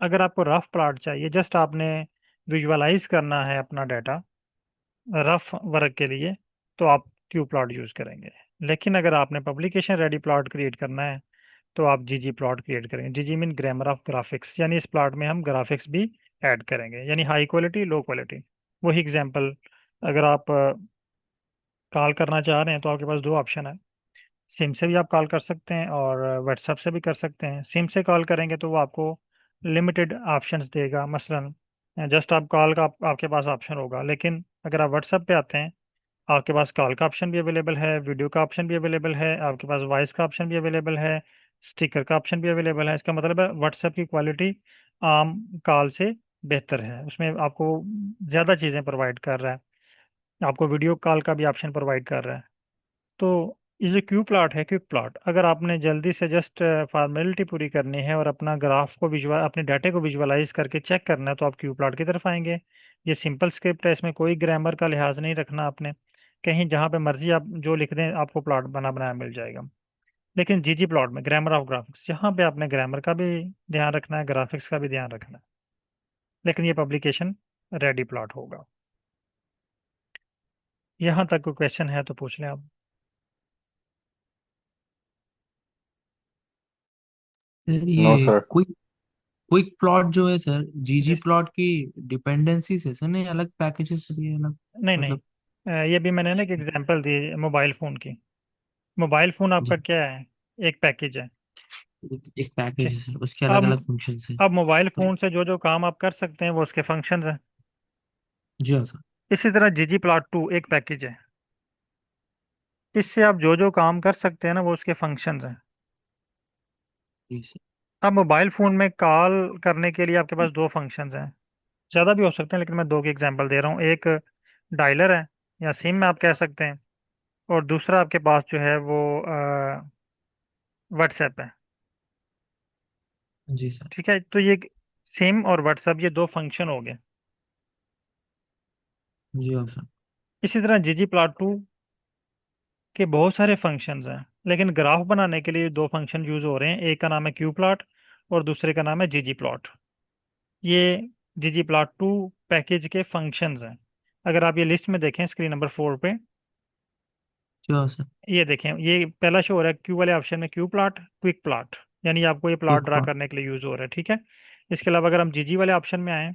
अगर आपको रफ प्लॉट चाहिए, जस्ट आपने विजुअलाइज करना है अपना डाटा रफ वर्क के लिए, तो आप क्यू प्लॉट यूज़ करेंगे। लेकिन अगर आपने पब्लिकेशन रेडी प्लॉट क्रिएट करना है, तो आप जीजी प्लॉट क्रिएट करेंगे। जीजी मीन ग्रामर ऑफ ग्राफिक्स, यानी इस प्लॉट में हम ग्राफिक्स भी ऐड करेंगे, यानी हाई क्वालिटी लो क्वालिटी। वही एग्जांपल, अगर आप कॉल करना चाह रहे हैं तो आपके पास दो ऑप्शन है। सिम से भी आप कॉल कर सकते हैं और व्हाट्सएप से भी कर सकते हैं। सिम से कॉल करेंगे तो वो आपको लिमिटेड ऑप्शंस देगा, मसलन जस्ट आप कॉल का आपके पास ऑप्शन होगा। लेकिन अगर आप व्हाट्सएप पे आते हैं, आपके पास कॉल का ऑप्शन भी अवेलेबल है, वीडियो का ऑप्शन भी अवेलेबल है, आपके पास वॉइस का ऑप्शन भी अवेलेबल है, स्टिकर का ऑप्शन भी अवेलेबल है। इसका मतलब है व्हाट्सएप की क्वालिटी आम कॉल से बेहतर है, उसमें आपको ज़्यादा चीज़ें प्रोवाइड कर रहा है, आपको वीडियो कॉल का भी ऑप्शन प्रोवाइड कर रहा है। तो ये जो क्यू प्लॉट है, क्विक प्लॉट, अगर आपने जल्दी से जस्ट फॉर्मेलिटी पूरी करनी है और अपना ग्राफ को विजुअल, अपने डाटे को विजुअलाइज करके चेक करना है, तो आप क्यू प्लॉट की तरफ आएंगे। ये सिंपल स्क्रिप्ट है, इसमें कोई ग्रामर का लिहाज नहीं रखना आपने, कहीं जहाँ पे मर्जी आप जो लिख दें आपको प्लॉट बना बनाया मिल जाएगा। लेकिन जीजी प्लॉट में ग्रामर ऑफ ग्राफिक्स, यहाँ पे आपने ग्रामर का भी ध्यान रखना है, ग्राफिक्स का भी ध्यान रखना है। लेकिन ये पब्लिकेशन रेडी प्लॉट होगा। यहाँ तक कोई क्वेश्चन है तो पूछ लें आप। सर नो ये सर। क्विक क्विक प्लॉट जो है सर, जीजी जी। प्लॉट की डिपेंडेंसी से सर, नहीं अलग पैकेजेस भी है अलग, नहीं नहीं, मतलब। ये भी मैंने ना एक एग्जांपल दी मोबाइल फ़ोन की। मोबाइल फ़ोन आपका जी, क्या है, एक पैकेज है। एक पैकेज ठीक। है सर, उसके अलग अब अलग फंक्शन है। अब मोबाइल तो फ़ोन से जो जो काम आप कर सकते हैं वो उसके फंक्शंस हैं। जी हाँ सर। इसी तरह जीजी प्लॉट 2 एक पैकेज है, इससे आप जो जो काम कर सकते हैं ना वो उसके फंक्शंस हैं। जी सर। अब मोबाइल फ़ोन में कॉल करने के लिए आपके पास दो फंक्शंस हैं, ज़्यादा भी हो सकते हैं लेकिन मैं दो के एग्जांपल दे रहा हूँ। एक डायलर है या सिम में आप कह सकते हैं, और दूसरा आपके पास जो है वो व्हाट्सएप है। जी सर। ठीक है, तो ये सिम और व्हाट्सएप ये दो फंक्शन हो गए। जी हाँ सर। इसी तरह जीजी प्लॉट टू के बहुत सारे फंक्शंस हैं, लेकिन ग्राफ बनाने के लिए दो फंक्शन यूज हो रहे हैं। एक का नाम है क्यू प्लॉट और दूसरे का नाम है जीजी प्लॉट। ये जीजी प्लॉट टू पैकेज के फंक्शंस हैं। अगर आप ये लिस्ट में देखें स्क्रीन नंबर 4 पे, जी हाँ सर। ये देखें, ये पहला शो हो रहा है क्यू वाले ऑप्शन में क्यू प्लॉट क्विक प्लॉट, यानी आपको ये प्लॉट एक ड्रा बार। करने के लिए यूज हो रहा है। ठीक है, इसके अलावा अगर हम जीजी वाले ऑप्शन में आए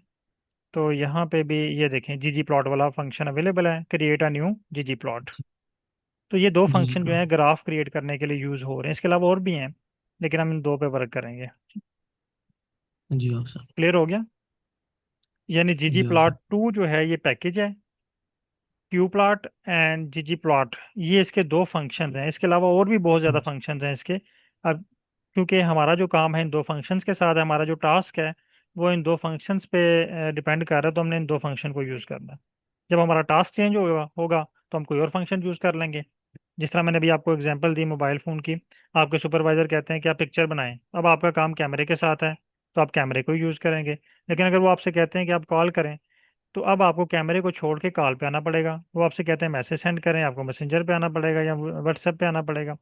तो यहाँ पे भी ये देखें जीजी प्लॉट वाला फंक्शन अवेलेबल है, क्रिएट अ न्यू जीजी प्लॉट। तो ये दो जी जी फंक्शन जो है ग्राफ क्रिएट करने के लिए यूज हो रहे हैं। इसके अलावा और भी हैं, लेकिन हम इन दो पे वर्क करेंगे। जी हाँ सर। क्लियर हो गया? यानी जीजी जी हाँ सर। प्लॉट टू जो है ये पैकेज है, क्यू प्लॉट एंड जीजी प्लॉट ये इसके दो फंक्शंस हैं। इसके अलावा और भी बहुत ज़्यादा फंक्शंस हैं इसके। अब क्योंकि हमारा जो काम है इन दो फंक्शंस के साथ है, हमारा जो टास्क है वो इन दो फंक्शंस पे डिपेंड कर रहा है, तो हमने इन दो फंक्शन को यूज़ करना है। जब हमारा टास्क चेंज होगा होगा तो हम कोई और फंक्शन यूज़ कर लेंगे। जिस तरह मैंने अभी आपको एग्जांपल दी मोबाइल फ़ोन की, आपके सुपरवाइजर कहते हैं कि आप पिक्चर बनाएं, अब आपका काम कैमरे के साथ है तो आप कैमरे को यूज़ करेंगे। लेकिन अगर वो आपसे कहते हैं कि आप कॉल करें, तो अब आपको कैमरे को छोड़ के कॉल पे आना पड़ेगा। वो आपसे कहते हैं मैसेज सेंड करें, आपको मैसेंजर पे आना पड़ेगा या व्हाट्सएप पे आना पड़ेगा।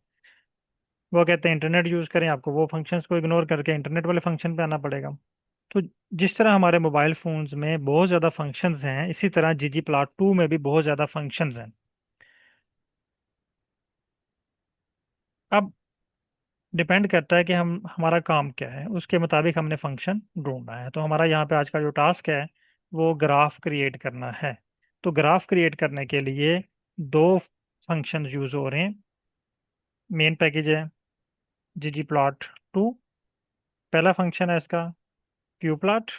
वो कहते हैं इंटरनेट यूज़ करें, आपको वो फंक्शंस को इग्नोर करके इंटरनेट वाले फंक्शन पे आना पड़ेगा। तो जिस तरह हमारे मोबाइल फ़ोन्स में बहुत ज़्यादा फंक्शंस हैं, इसी तरह जीजी प्लॉट टू में भी बहुत ज़्यादा फंक्शंस हैं। अब डिपेंड करता है कि हम हमारा काम क्या है, उसके मुताबिक हमने फंक्शन ढूंढना है। तो हमारा यहाँ पे आज का जो टास्क है वो ग्राफ क्रिएट करना है। तो ग्राफ क्रिएट करने के लिए दो फंक्शन यूज हो रहे हैं। मेन पैकेज है जीजी प्लॉट टू, पहला फंक्शन है इसका क्यू प्लॉट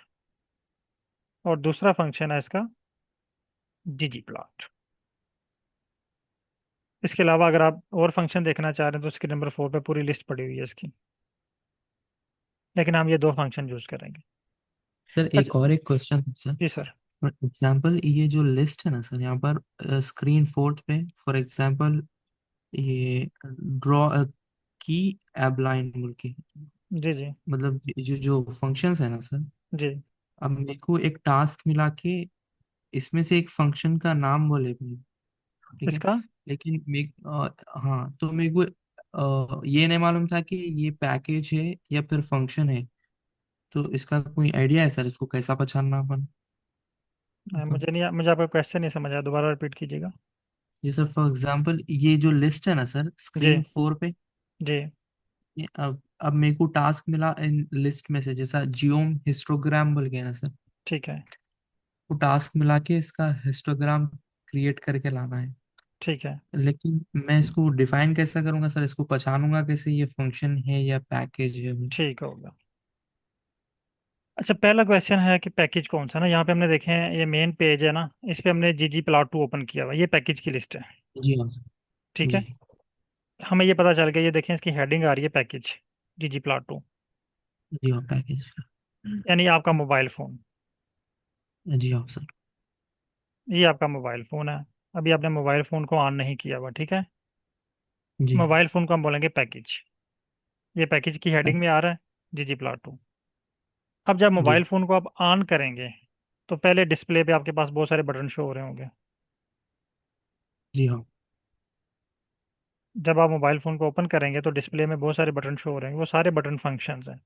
और दूसरा फंक्शन है इसका जीजी प्लॉट। इसके अलावा अगर आप और फंक्शन देखना चाह रहे हैं तो स्क्रीन नंबर 4 पे पूरी लिस्ट पड़ी हुई है इसकी, लेकिन हम ये दो फंक्शन यूज करेंगे। सर अच्छा, एक क्वेश्चन है सर। जी सर। फॉर एग्जांपल ये जो लिस्ट है ना सर, यहाँ पर स्क्रीन फोर्थ पे फॉर एग्जांपल ये ड्रॉ की एब लाइन बोल के, जी जी मतलब जो जो फंक्शंस है ना सर, जी। अब मेरे को एक टास्क मिला के इसमें से एक फंक्शन का नाम बोले भी, ठीक है। इसका लेकिन हाँ, तो मेरे को ये नहीं मालूम था कि ये पैकेज है या फिर फंक्शन है। तो इसका कोई आइडिया है सर, इसको कैसा पहचानना अपन, मतलब। मुझे नहीं, मुझे आपका क्वेश्चन नहीं समझ आया, दोबारा रिपीट कीजिएगा। जी सर, फॉर एग्जांपल ये जो लिस्ट है ना सर जी स्क्रीन फोर पे, जी। अब मेरे को टास्क मिला इन लिस्ट में से, जैसा जियोम हिस्टोग्राम बोल गया ना सर, ठीक है। वो टास्क मिला के इसका हिस्टोग्राम क्रिएट करके लाना है। ठीक है। लेकिन मैं इसको डिफाइन कैसे करूंगा सर, इसको पहचानूंगा कैसे ये फंक्शन है या पैकेज है। ठीक होगा। अच्छा, पहला क्वेश्चन है कि पैकेज कौन सा ना, यहाँ पे हमने देखे हैं ये मेन पेज है ना, इस पे हमने जीजी प्लॉट टू ओपन किया हुआ है, ये पैकेज की लिस्ट है। जी हाँ सर। ठीक है, जी। हमें ये पता चल गया, ये देखें इसकी हेडिंग आ रही है पैकेज जीजी प्लॉट टू, जी हाँ पैकेज। यानी आपका मोबाइल फ़ोन। जी हाँ सर। ये आपका मोबाइल फ़ोन है। अभी आपने मोबाइल फ़ोन को ऑन नहीं किया हुआ, ठीक है। जी। मोबाइल फ़ोन को हम बोलेंगे पैकेज। ये पैकेज की हेडिंग में आ रहा है जीजी प्लॉट टू। अब जब जी। मोबाइल फ़ोन को आप ऑन करेंगे तो पहले डिस्प्ले पे आपके पास बहुत सारे बटन शो हो रहे होंगे। जी हाँ। जब आप मोबाइल फ़ोन को ओपन करेंगे तो डिस्प्ले में बहुत सारे बटन शो हो रहे हैं, वो सारे बटन फंक्शंस हैं।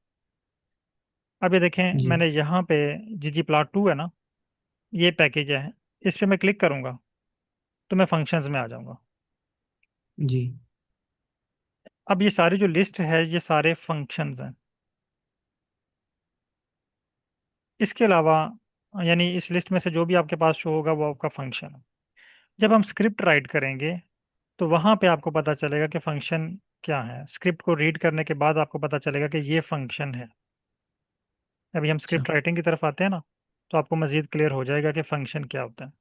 अब ये देखें, जी। मैंने यहाँ पे जीजी प्लॉट टू है ना, ये पैकेज है, इस पे मैं क्लिक करूँगा तो मैं फंक्शंस में आ जाऊँगा। जी। अब ये सारी जो लिस्ट है ये सारे फंक्शंस हैं। इसके अलावा यानी इस लिस्ट में से जो भी आपके पास शो होगा वो आपका फंक्शन है। जब हम स्क्रिप्ट राइट करेंगे तो वहाँ पे आपको पता चलेगा कि फंक्शन क्या है। स्क्रिप्ट को रीड करने के बाद आपको पता चलेगा कि ये फंक्शन है। अभी हम अच्छा। स्क्रिप्ट राइटिंग की तरफ आते हैं ना, तो आपको मज़ीद क्लियर हो जाएगा कि फंक्शन क्या होता है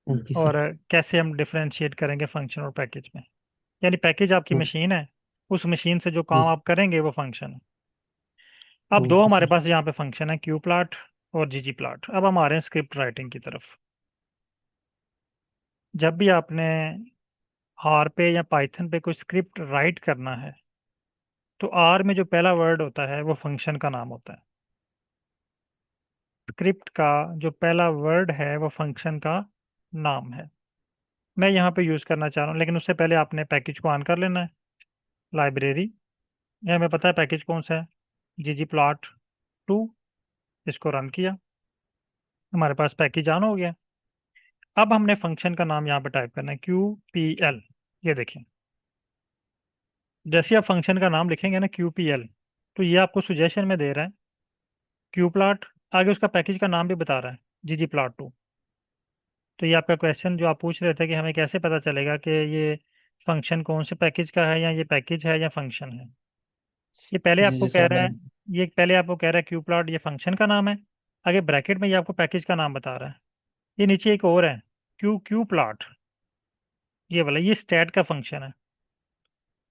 ओके और सर। कैसे हम डिफरेंशिएट करेंगे फंक्शन और पैकेज में। यानी पैकेज आपकी ओ- मशीन है, उस मशीन से जो काम जी। आप करेंगे वो फंक्शन है। अब दो ओके हमारे सर। पास यहाँ पे फंक्शन है क्यू प्लॉट और ggplot। अब हम आ रहे हैं स्क्रिप्ट राइटिंग की तरफ। जब भी आपने आर पे या पाइथन पे कोई स्क्रिप्ट राइट करना है तो आर में जो पहला वर्ड होता है वो फंक्शन का नाम होता है। स्क्रिप्ट का जो पहला वर्ड है वो फंक्शन का नाम है। मैं यहाँ पे यूज़ करना चाह रहा हूँ, लेकिन उससे पहले आपने पैकेज को ऑन कर लेना है। लाइब्रेरी, यह हमें पता है पैकेज कौन सा है, ggplot2। इसको रन किया, हमारे पास पैकेज ऑन हो गया। अब हमने फंक्शन का नाम यहाँ पे टाइप करना है, QPL। ये देखें, जैसे आप फंक्शन का नाम लिखेंगे ना QPL, तो ये आपको सुजेशन में दे रहा है QPlot, आगे उसका पैकेज का नाम भी बता रहा है ggplot2। तो ये आपका क्वेश्चन जो आप पूछ रहे थे कि हमें कैसे पता चलेगा कि ये फंक्शन कौन से पैकेज का है, या ये पैकेज है या फंक्शन है। ये पहले जी आपको जी कह सर रहा है, मैंने। ये पहले आपको कह रहा है QPlot ये फंक्शन का नाम है, आगे ब्रैकेट में ये आपको पैकेज का नाम बता रहा है। ये नीचे एक और है, QPlot, ये वाला, ये स्टैट का फंक्शन है।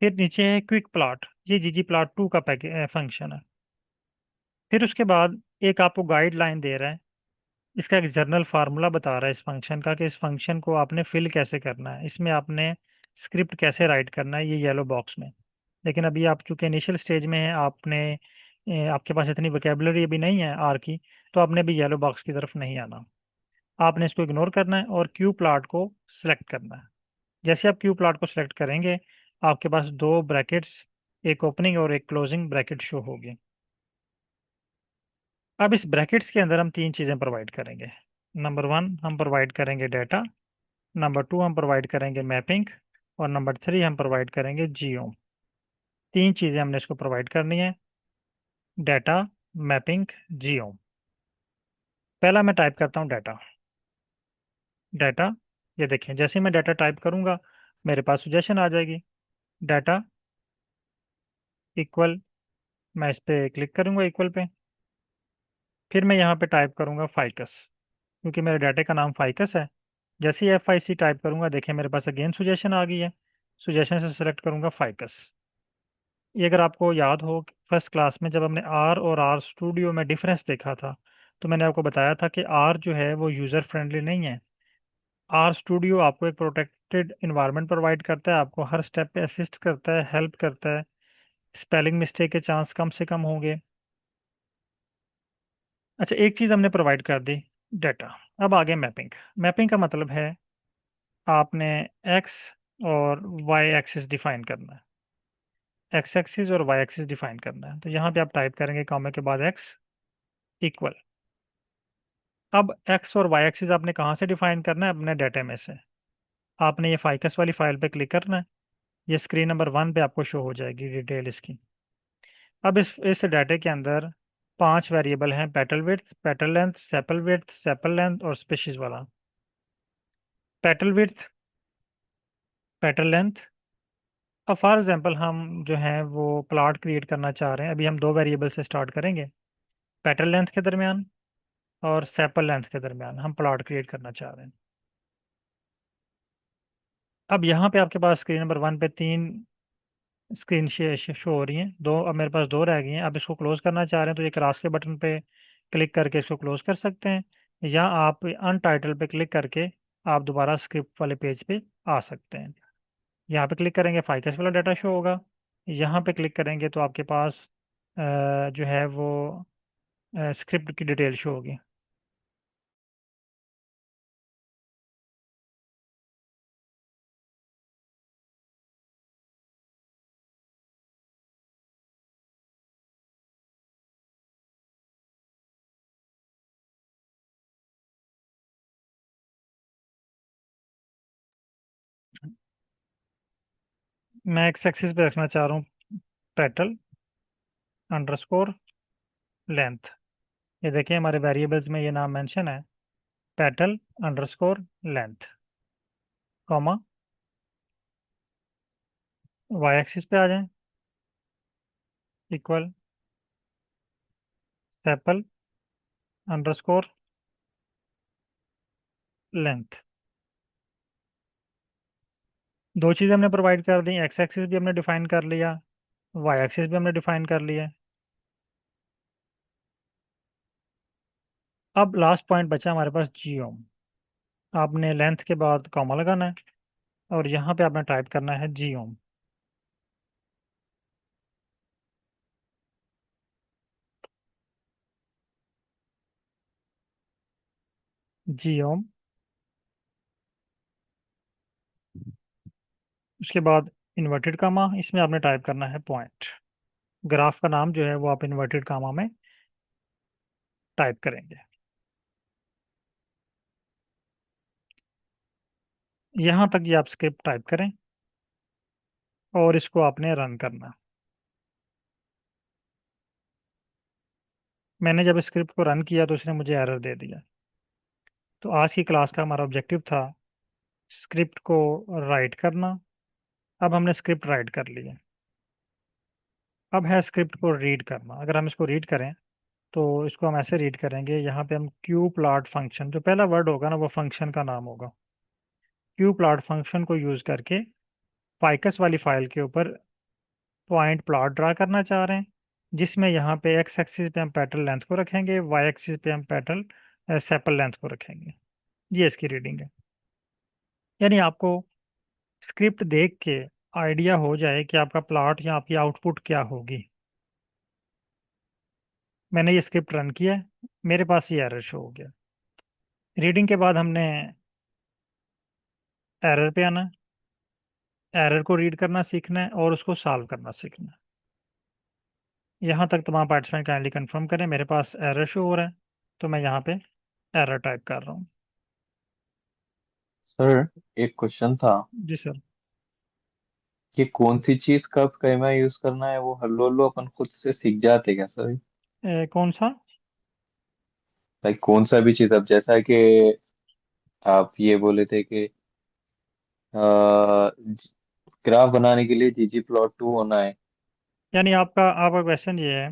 फिर नीचे है क्विक प्लॉट, ये ggplot2 का पैकेज फंक्शन है। फिर उसके बाद एक आपको गाइडलाइन दे रहा है, इसका एक जर्नल फार्मूला बता रहा है इस फंक्शन का, कि इस फंक्शन को आपने फिल कैसे करना है, इसमें आपने स्क्रिप्ट कैसे राइट करना है, ये येलो बॉक्स में। लेकिन अभी आप चूंकि इनिशियल स्टेज में हैं, आपके पास इतनी वोकेबलरी अभी नहीं है आर की, तो आपने भी येलो बॉक्स की तरफ नहीं आना। आपने इसको इग्नोर करना है और क्यू प्लॉट को सिलेक्ट करना है। जैसे आप क्यू प्लॉट को सिलेक्ट करेंगे, आपके पास दो ब्रैकेट्स, एक ओपनिंग और एक क्लोजिंग ब्रैकेट शो होगी। अब इस ब्रैकेट्स के अंदर हम तीन चीज़ें प्रोवाइड करेंगे। नंबर वन, हम प्रोवाइड करेंगे डेटा। नंबर टू, हम प्रोवाइड करेंगे मैपिंग। और नंबर थ्री, हम प्रोवाइड करेंगे जियो। तीन चीज़ें हमने इसको प्रोवाइड करनी है, डाटा, मैपिंग, जियो। पहला मैं टाइप करता हूँ डाटा। डाटा, ये देखें, जैसे ही मैं डाटा टाइप करूँगा मेरे पास सजेशन आ जाएगी। डाटा इक्वल, मैं इस पे क्लिक करूँगा इक्वल पे। फिर मैं यहाँ पे टाइप करूँगा फाइकस, क्योंकि मेरे डाटे का नाम फाइकस है। जैसे ही FIC टाइप करूँगा, देखिए मेरे पास अगेन सुजेशन आ गई है। सुजेशन से सिलेक्ट करूँगा फाइकस। ये अगर आपको याद हो, फर्स्ट क्लास में जब हमने आर और आर स्टूडियो में डिफरेंस देखा था, तो मैंने आपको बताया था कि आर जो है वो यूज़र फ्रेंडली नहीं है। आर स्टूडियो आपको एक प्रोटेक्टेड इन्वायरमेंट प्रोवाइड करता है, आपको हर स्टेप पे असिस्ट करता है, हेल्प करता है, स्पेलिंग मिस्टेक के चांस कम से कम होंगे। अच्छा, एक चीज़ हमने प्रोवाइड कर दी, डाटा। अब आगे मैपिंग। मैपिंग का मतलब है आपने एक्स और वाई एक्सिस डिफाइन करना है, एक्स एक्सिस और वाई एक्सिस डिफाइन करना है। तो यहाँ पे आप टाइप करेंगे कॉमा के बाद एक्स इक्वल। अब एक्स और वाई एक्सिस आपने कहाँ से डिफाइन करना है, अपने डाटा में से। आपने ये फाइकस वाली फाइल पे क्लिक करना है, ये स्क्रीन नंबर 1 पे आपको शो हो जाएगी डिटेल इसकी। अब इस डाटा के अंदर 5 वेरिएबल हैं, petal width, petal length, sepal width, sepal length और स्पीशीज वाला। Petal width, petal length. अब फॉर एग्जांपल हम जो है वो प्लॉट क्रिएट करना चाह रहे हैं, अभी हम दो वेरिएबल से स्टार्ट करेंगे। पेटल लेंथ के दरमियान और सेपल लेंथ के दरमियान हम प्लॉट क्रिएट करना चाह रहे हैं। अब यहाँ पे आपके पास स्क्रीन नंबर 1 पे 3 स्क्रीन शो हो रही हैं, दो अब मेरे पास दो रह गई हैं। अब इसको क्लोज करना चाह रहे हैं तो ये क्रॉस के बटन पे क्लिक करके इसको क्लोज कर सकते हैं, या आप अनटाइटल पे क्लिक करके आप दोबारा स्क्रिप्ट वाले पेज पे आ सकते हैं। यहाँ पे क्लिक करेंगे फाइकस वाला डाटा शो होगा, यहाँ पे क्लिक करेंगे तो आपके पास जो है वो स्क्रिप्ट की डिटेल शो होगी। मैं एक्स एक्सिस पे रखना चाह रहा हूँ पेटल अंडरस्कोर लेंथ। ये देखिए हमारे वेरिएबल्स में ये नाम मेंशन है, petal underscore length, comma. Y axis पे आ जाएं, इक्वल सेपल अंडरस्कोर लेंथ। दो चीज़ें हमने प्रोवाइड कर दी, एक्स एक्सिस भी हमने डिफाइन कर लिया, वाई एक्सिस भी हमने डिफाइन कर लिया। अब लास्ट पॉइंट बचा हमारे पास जीओम। आपने लेंथ के बाद कॉमा लगाना है और यहाँ पे आपने टाइप करना है जीओम। जीओम, उसके बाद इन्वर्टेड कामा, इसमें आपने टाइप करना है पॉइंट। ग्राफ का नाम जो है वो आप इन्वर्टेड कामा में टाइप करेंगे। यहाँ तक ये आप स्क्रिप्ट टाइप करें और इसको आपने रन करना। मैंने जब स्क्रिप्ट को रन किया तो उसने मुझे एरर दे दिया। तो आज की क्लास का हमारा ऑब्जेक्टिव था स्क्रिप्ट को राइट करना। अब हमने स्क्रिप्ट राइट कर लिया। अब है स्क्रिप्ट को रीड करना। अगर हम इसको रीड करें तो इसको हम ऐसे रीड करेंगे, यहाँ पे हम क्यू प्लॉट फंक्शन, जो पहला वर्ड होगा ना वो फंक्शन का नाम होगा। क्यू प्लॉट फंक्शन को यूज़ करके फाइकस वाली फाइल के ऊपर पॉइंट प्लॉट ड्रा करना चाह रहे हैं, जिसमें यहाँ पे एक्स एक्सिस पे हम पेटल लेंथ को रखेंगे, वाई एक्सिस पे हम पेटल सेपल लेंथ को रखेंगे। ये इसकी रीडिंग है। यानी आपको स्क्रिप्ट देख के आइडिया हो जाए कि आपका प्लॉट या आपकी आउटपुट क्या होगी। मैंने ये स्क्रिप्ट रन किया है, मेरे पास ये एरर शो हो गया। रीडिंग के बाद हमने एरर पे आना है, एरर को रीड करना सीखना है और उसको सॉल्व करना सीखना है। यहाँ तक तमाम पार्टिसिपेंट काइंडली कंफर्म करें। मेरे पास एरर शो हो रहा है तो मैं यहाँ पे एरर टाइप कर रहा हूँ। सर, एक क्वेश्चन था जी सर। कि कौन सी चीज कब कैमा यूज करना है, वो हल्लो हल्लो अपन खुद से सीख जाते क्या सर? कौन सा? लाइक कौन सा भी चीज, अब जैसा कि आप ये बोले थे कि ग्राफ बनाने के लिए ggplot2 होना है। यानी आपका आपका क्वेश्चन ये है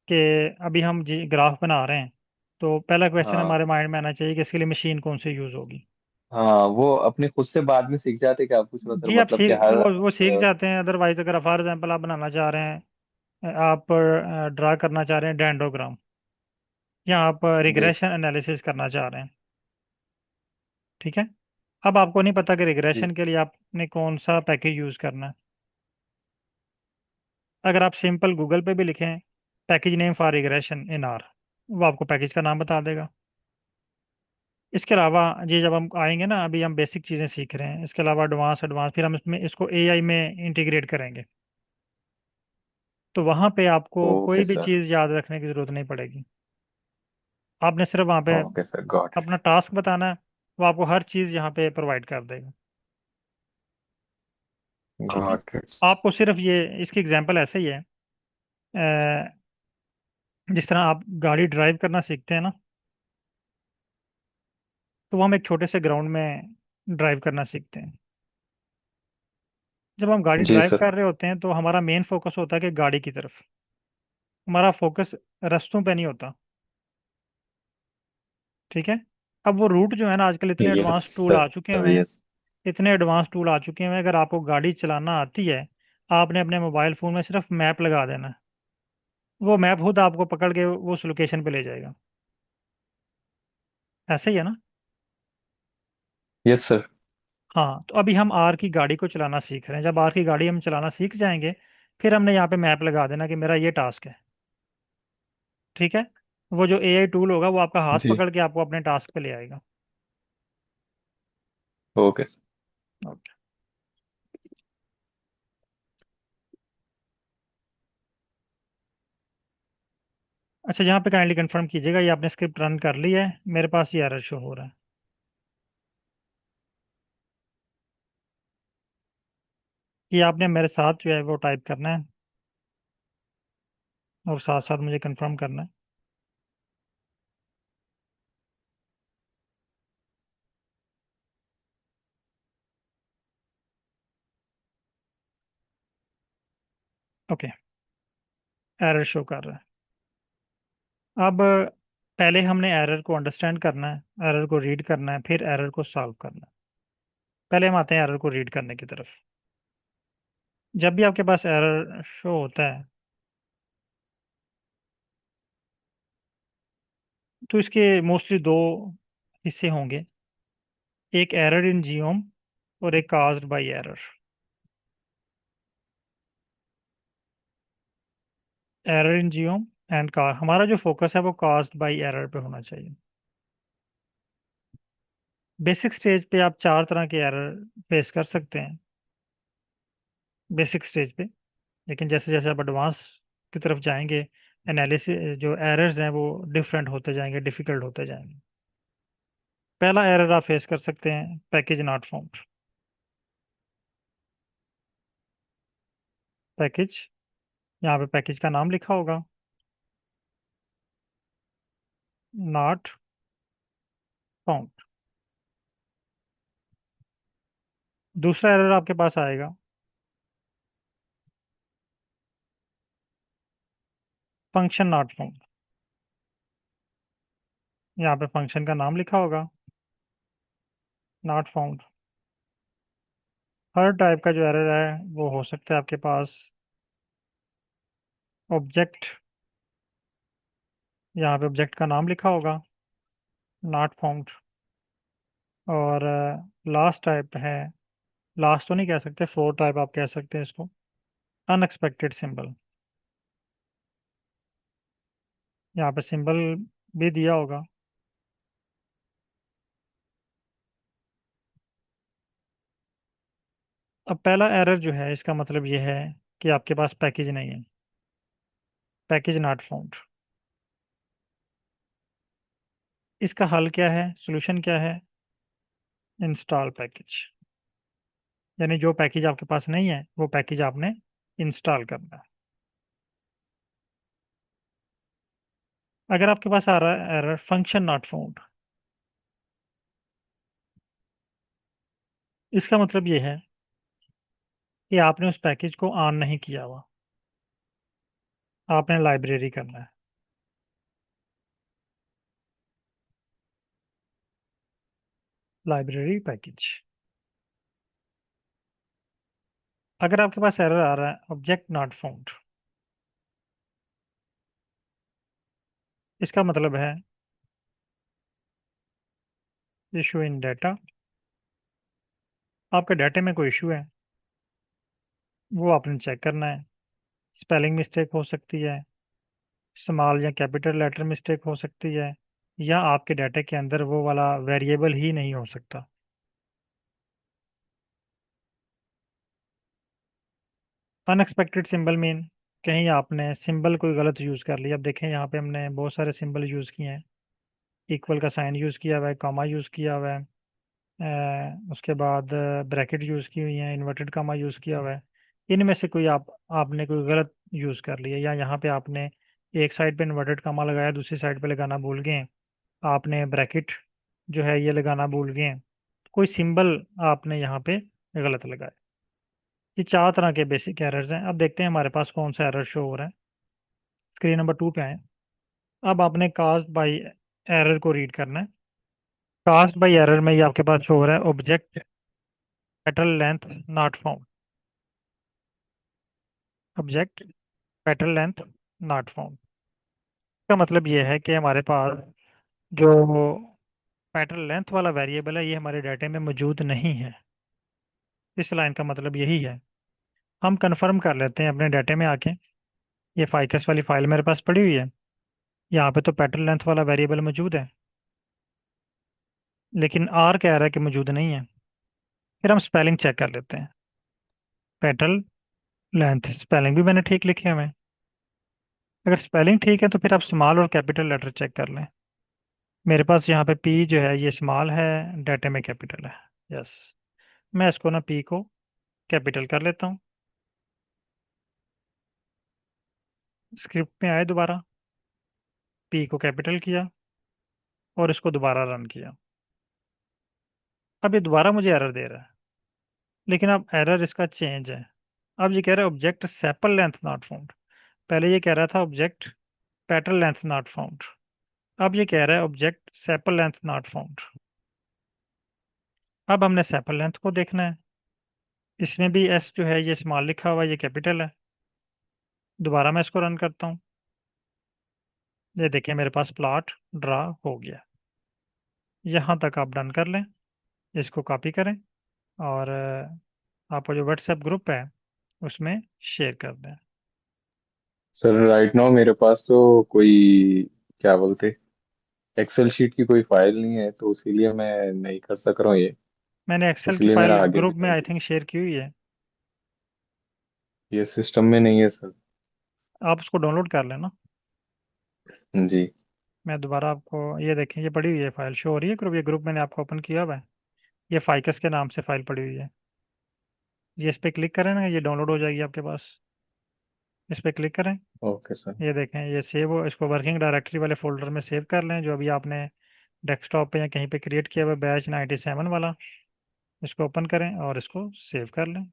कि अभी हम जी ग्राफ बना रहे हैं तो पहला क्वेश्चन हाँ हमारे माइंड में आना चाहिए कि इसके लिए मशीन कौन सी यूज़ होगी। हाँ, वो अपने खुद से बाद में सीख जाते क्या? आप पूछ रहे हो सर, जी आप मतलब कि सीख हर वो सीख जाते हैं। अदरवाइज अगर फॉर एग्जांपल आप बनाना चाह रहे हैं, आप ड्रा करना चाह रहे हैं डेंडोग्राम, या आप जी रिग्रेशन एनालिसिस करना चाह रहे हैं, ठीक है। अब आपको नहीं पता कि जी। रिग्रेशन के लिए आपने कौन सा पैकेज यूज़ करना है। अगर आप सिंपल गूगल पे भी लिखें package name for regression in are, वो आपको पैकेज का नाम बता देगा। इसके अलावा ये जब हम आएंगे ना, अभी हम बेसिक चीज़ें सीख रहे हैं, इसके अलावा एडवांस एडवांस फिर हम इसमें इसको एआई में इंटीग्रेट करेंगे। तो वहाँ पे आपको ओके कोई भी सर। चीज़ याद रखने की ज़रूरत नहीं पड़ेगी। आपने सिर्फ वहाँ पे ओके सर, गॉट इट। अपना टास्क बताना है, वो आपको हर चीज़ यहाँ पे प्रोवाइड कर देगा। ठीक है। Got it. आपको सिर्फ ये इसकी एग्जांपल ऐसे ही है, अ, जिस तरह आप गाड़ी ड्राइव करना सीखते हैं ना, तो वो हम एक छोटे से ग्राउंड में ड्राइव करना सीखते हैं। जब हम गाड़ी जी ड्राइव सर। कर रहे होते हैं तो हमारा मेन फोकस होता है कि गाड़ी की तरफ, हमारा फोकस रास्तों पे नहीं होता। ठीक है। अब वो रूट जो है ना, आजकल इतने यस एडवांस टूल आ चुके सर, हुए हैं, यस। इतने एडवांस टूल आ चुके हैं, अगर आपको गाड़ी चलाना आती है, आपने अपने मोबाइल फ़ोन में सिर्फ मैप लगा देना है, वो मैप खुद आपको पकड़ के वो उस लोकेशन पे ले जाएगा। ऐसे ही है ना? Yes sir. हाँ, तो अभी हम आर की गाड़ी को चलाना सीख रहे हैं। जब आर की गाड़ी हम चलाना सीख जाएंगे, फिर हमने यहाँ पे मैप लगा देना कि मेरा ये टास्क है। ठीक है। वो जो एआई टूल होगा वो आपका हाथ जी। पकड़ के आपको अपने टास्क पे ले आएगा। Okay sir. ओके। अच्छा, यहाँ पे काइंडली कंफर्म कीजिएगा ये आपने स्क्रिप्ट रन कर ली है। मेरे पास ये एरर शो हो रहा है। ये आपने मेरे साथ जो है वो टाइप करना है और साथ साथ मुझे कंफर्म करना है। ओके, एरर शो कर रहा है। अब पहले हमने एरर को अंडरस्टैंड करना है, एरर को रीड करना है, फिर एरर को सॉल्व करना है। पहले हम आते हैं एरर को रीड करने की तरफ। जब भी आपके पास एरर शो होता है तो इसके मोस्टली दो हिस्से होंगे, एक एरर इन जियोम और एक caused by error. Error in geom and का हमारा जो फोकस है वो काज्ड बाय एरर पे होना चाहिए। बेसिक स्टेज पे आप चार तरह के एरर फेस कर सकते हैं बेसिक स्टेज पे, लेकिन जैसे जैसे आप एडवांस की तरफ जाएंगे, एनालिसिस जो एरर्स हैं वो डिफरेंट होते जाएंगे, डिफिकल्ट होते जाएंगे। पहला एरर आप फेस कर सकते हैं, पैकेज नॉट फाउंड। पैकेज, यहाँ पे पैकेज का नाम लिखा होगा, नॉट फाउंड। दूसरा एरर आपके पास आएगा, फंक्शन नॉट फाउंड। यहाँ पे फंक्शन का नाम लिखा होगा, नॉट फाउंड। हर टाइप का जो एरर है वो हो सकता है आपके पास ऑब्जेक्ट, यहाँ पे ऑब्जेक्ट का नाम लिखा होगा, नॉट फाउंड। और लास्ट टाइप है, लास्ट तो नहीं कह सकते, फोर टाइप आप कह सकते हैं इसको, अनएक्सपेक्टेड सिंबल। यहाँ पे सिंबल भी दिया होगा। अब पहला एरर जो है इसका मतलब ये है कि आपके पास पैकेज नहीं है, पैकेज नॉट फाउंड। इसका हल क्या है, सोल्यूशन क्या है, इंस्टॉल पैकेज। यानी जो पैकेज आपके पास नहीं है वो पैकेज आपने इंस्टॉल करना है। अगर आपके पास आ रहा है एरर फंक्शन नॉट फाउंड, इसका मतलब ये है कि आपने उस पैकेज को ऑन नहीं किया हुआ, आपने लाइब्रेरी करना है। Library package. अगर आपके पास एरर आ रहा है ऑब्जेक्ट नॉट फाउंड, इसका मतलब है इशू इन डाटा, आपके डाटे में कोई इशू है, वो आपने चेक करना है। स्पेलिंग मिस्टेक हो सकती है, स्मॉल या कैपिटल लेटर मिस्टेक हो सकती है, या आपके डाटे के अंदर वो वाला वेरिएबल ही नहीं हो सकता। अनएक्सपेक्टेड सिंबल मीन कहीं आपने सिंबल कोई गलत यूज़ कर लिया। अब देखें यहाँ पे हमने बहुत सारे सिंबल यूज़ किए हैं, इक्वल का साइन यूज़ किया हुआ है, कॉमा यूज़ किया हुआ है, उसके बाद ब्रैकेट यूज़ की हुई है, इन्वर्टेड कॉमा यूज़ किया हुआ है। इनमें से कोई आपने कोई गलत यूज़ कर लिया, या यहाँ पे आपने एक साइड पे इन्वर्टेड कॉमा लगाया, दूसरी साइड पे लगाना भूल गए, आपने ब्रैकेट जो है ये लगाना भूल गए, कोई सिंबल आपने यहाँ पे गलत लगाया। ये चार तरह के बेसिक एरर्स हैं। अब देखते हैं हमारे पास कौन सा एरर शो हो रहा है। स्क्रीन नंबर 2 पे आए। अब आपने कास्ट बाय एरर को रीड करना है। कास्ट बाय एरर में ये आपके पास शो हो रहा है, object petal length not found. Object petal length not found का मतलब ये है कि हमारे पास जो पेटल लेंथ वाला वेरिएबल है ये हमारे डाटे में मौजूद नहीं है। इस लाइन का मतलब यही है। हम कंफर्म कर लेते हैं अपने डाटे में आके, ये फाइकस वाली फाइल मेरे पास पड़ी हुई है, यहाँ पे तो पेटल लेंथ वाला वेरिएबल मौजूद है, लेकिन आर कह रहा है कि मौजूद नहीं है। फिर हम स्पेलिंग चेक कर लेते हैं। पेटल लेंथ स्पेलिंग भी मैंने ठीक लिखे हुए हैं। अगर स्पेलिंग ठीक है तो फिर आप स्मॉल और कैपिटल लेटर चेक कर लें। मेरे पास यहाँ पे पी जो है ये स्मॉल है, डाटे में कैपिटल है। यस, मैं इसको ना पी को कैपिटल कर लेता हूँ। स्क्रिप्ट में आए, दोबारा पी को कैपिटल किया और इसको दोबारा रन किया। अब ये दोबारा मुझे एरर दे रहा है, लेकिन अब एरर इसका चेंज है। अब ये कह रहा है object sepal length not found. पहले ये कह रहा था object petal length not found, अब ये कह रहा है object sepal length not found. अब हमने सेपल लेंथ को देखना है। इसमें भी एस जो है ये स्मॉल लिखा हुआ है, ये कैपिटल है। दोबारा मैं इसको रन करता हूँ। ये देखिए मेरे पास प्लॉट ड्रा हो गया। यहाँ तक आप डन कर लें, इसको कॉपी करें और आपका जो व्हाट्सएप ग्रुप है उसमें शेयर कर दें। सर राइट नाउ मेरे पास तो कोई, क्या बोलते, एक्सेल शीट की कोई फाइल नहीं है, तो इसीलिए मैं नहीं कर सक रहा हूँ ये। मैंने एक्सेल की इसलिए फाइल मेरा आगे ग्रुप में निकल आई गया। थिंक शेयर की हुई है, ये सिस्टम में नहीं है सर। आप उसको डाउनलोड कर लेना। जी। मैं दोबारा आपको, ये देखें ये पड़ी हुई है फाइल, शो हो रही है ग्रुप, ये ग्रुप मैंने आपको ओपन किया हुआ है। ये फाइकस के नाम से फाइल पड़ी हुई है। ये इस पर क्लिक करें ना, ये डाउनलोड हो जाएगी आपके पास। इस पर क्लिक करें। Okay sir. ये देखें ये सेव हो, इसको वर्किंग डायरेक्टरी वाले फोल्डर में सेव कर लें जो अभी आपने डेस्कटॉप पे या कहीं पे क्रिएट किया हुआ बैच 97 वाला। इसको ओपन करें और इसको सेव कर लें।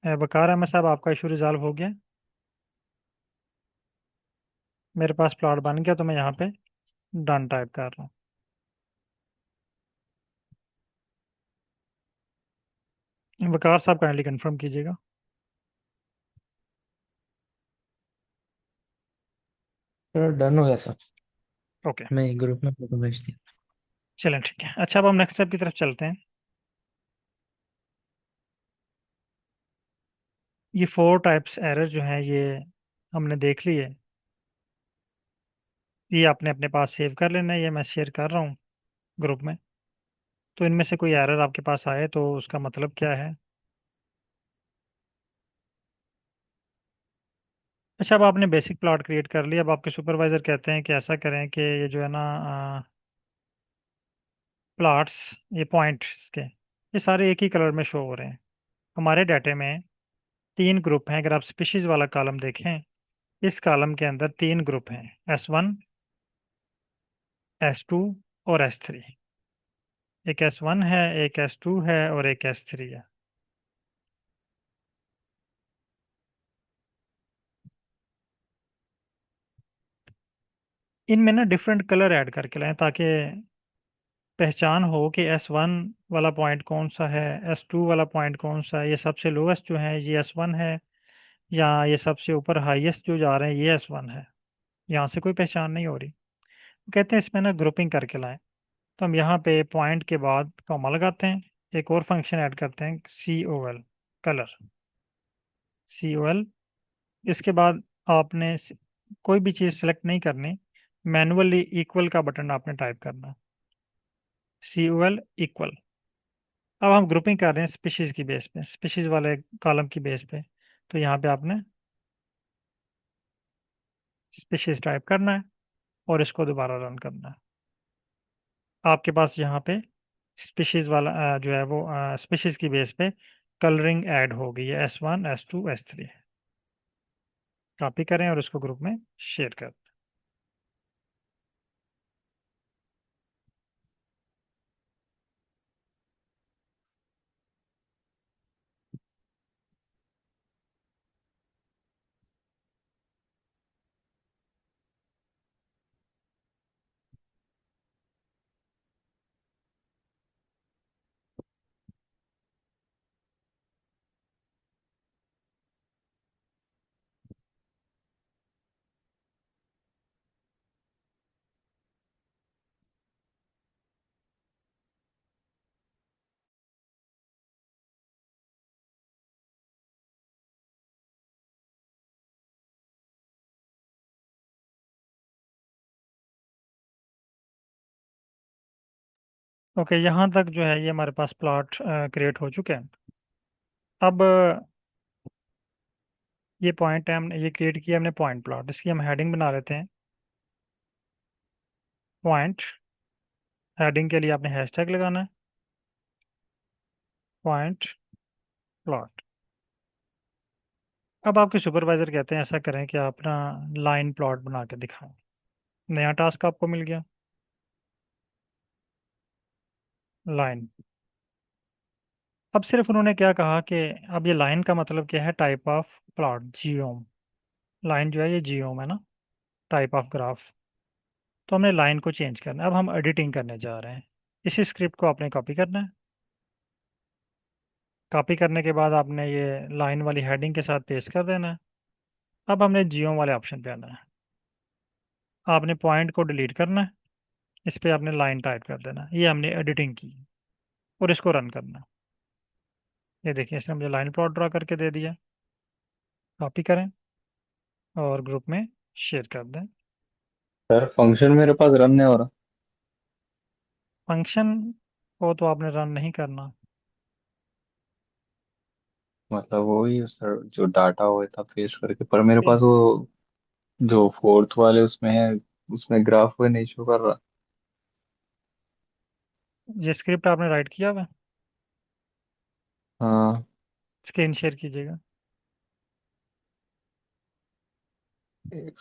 वकार अहमद साहब, आपका इशू रिजॉल्व हो गया। मेरे पास प्लॉट बन गया तो मैं यहाँ पे डन टाइप कर रहा हूँ। वकार साहब काइंडली कंफर्म कीजिएगा। सर डन हो गया सर। ओके, मैं ग्रुप में फोटो भेज दिया। चलें ठीक है। अच्छा, अब हम नेक्स्ट स्टेप की तरफ चलते हैं। ये 4 टाइप्स एरर जो हैं ये हमने देख लिए। ये आपने अपने पास सेव कर लेना है, ये मैं शेयर कर रहा हूँ ग्रुप में। तो इनमें से कोई एरर आपके पास आए तो उसका मतलब क्या है। अच्छा, अब आपने बेसिक प्लॉट क्रिएट कर लिया। अब आपके सुपरवाइजर कहते हैं कि ऐसा करें कि ये जो है ना प्लॉट्स, ये पॉइंट्स के, ये सारे एक ही कलर में शो हो रहे हैं। हमारे डाटे में 3 ग्रुप हैं। अगर आप स्पीशीज वाला कॉलम देखें, इस कॉलम के अंदर 3 ग्रुप हैं, S1, S2 और S3। एक S1 है, एक S2 है और एक S3 है। इनमें ना डिफरेंट कलर ऐड करके लाएं ताकि पहचान हो कि S1 वाला पॉइंट कौन सा है, S2 वाला पॉइंट कौन सा है। ये सबसे लोवेस्ट जो है ये S1 है, या ये सबसे ऊपर हाईएस्ट जो जा रहे हैं ये S1 है। यहाँ से कोई पहचान नहीं हो रही। कहते हैं इसमें ना ग्रुपिंग करके लाएं। तो हम यहाँ पे पॉइंट के बाद कॉमा लगाते हैं, एक और फंक्शन ऐड करते हैं, COL, कलर, COL। इसके बाद आपने कोई भी चीज़ सेलेक्ट नहीं करनी, मैनुअली इक्वल का बटन आपने टाइप करना, COL इक्वल। अब हम ग्रुपिंग कर रहे हैं स्पीशीज की बेस पे, स्पीशीज वाले कॉलम की बेस पे। तो यहाँ पे आपने स्पीशीज टाइप करना है और इसको दोबारा रन करना है। आपके पास यहाँ पे स्पीशीज वाला जो है वो स्पीशीज की बेस पे कलरिंग ऐड हो गई है, S1, S2, S3। कॉपी करें और उसको ग्रुप में शेयर कर दें। ओके, यहाँ तक जो है ये हमारे पास प्लॉट क्रिएट हो चुके हैं। अब ये पॉइंट है, हमने ये क्रिएट किया हमने पॉइंट प्लॉट, इसकी हम हेडिंग बना लेते हैं, पॉइंट। हेडिंग के लिए आपने हैशटैग लगाना है, पॉइंट प्लॉट। अब आपके सुपरवाइजर कहते हैं ऐसा करें कि आप ना लाइन प्लॉट बना के दिखाएं। नया टास्क आपको मिल गया, लाइन। अब सिर्फ उन्होंने क्या कहा कि अब ये लाइन का मतलब क्या है, टाइप ऑफ प्लॉट, जियोम। लाइन जो है ये जियोम है ना, टाइप ऑफ ग्राफ। तो हमने लाइन को चेंज करना है। अब हम एडिटिंग करने जा रहे हैं। इसी स्क्रिप्ट को आपने कॉपी करना है, कॉपी करने के बाद आपने ये लाइन वाली हेडिंग के साथ पेस्ट कर देना है। अब हमने जियो वाले ऑप्शन पे आना है। आपने पॉइंट को डिलीट करना है। इस पे आपने लाइन टाइप कर देना है। ये हमने एडिटिंग की और इसको रन करना है। ये देखिए, इसने मुझे लाइन प्लॉट ड्रा करके दे दिया। कॉपी करें और ग्रुप में शेयर कर दें। सर फंक्शन मेरे पास रन नहीं हो रहा। फंक्शन को तो आपने रन नहीं करना। मतलब वही सर, जो डाटा हुआ था पेस्ट करके, पर मेरे ये पास वो जो फोर्थ वाले उसमें है, उसमें ग्राफ वो नहीं शो कर रहा। ये स्क्रिप्ट आपने राइट किया हुआ है? हाँ। स्क्रीन शेयर कीजिएगा। एक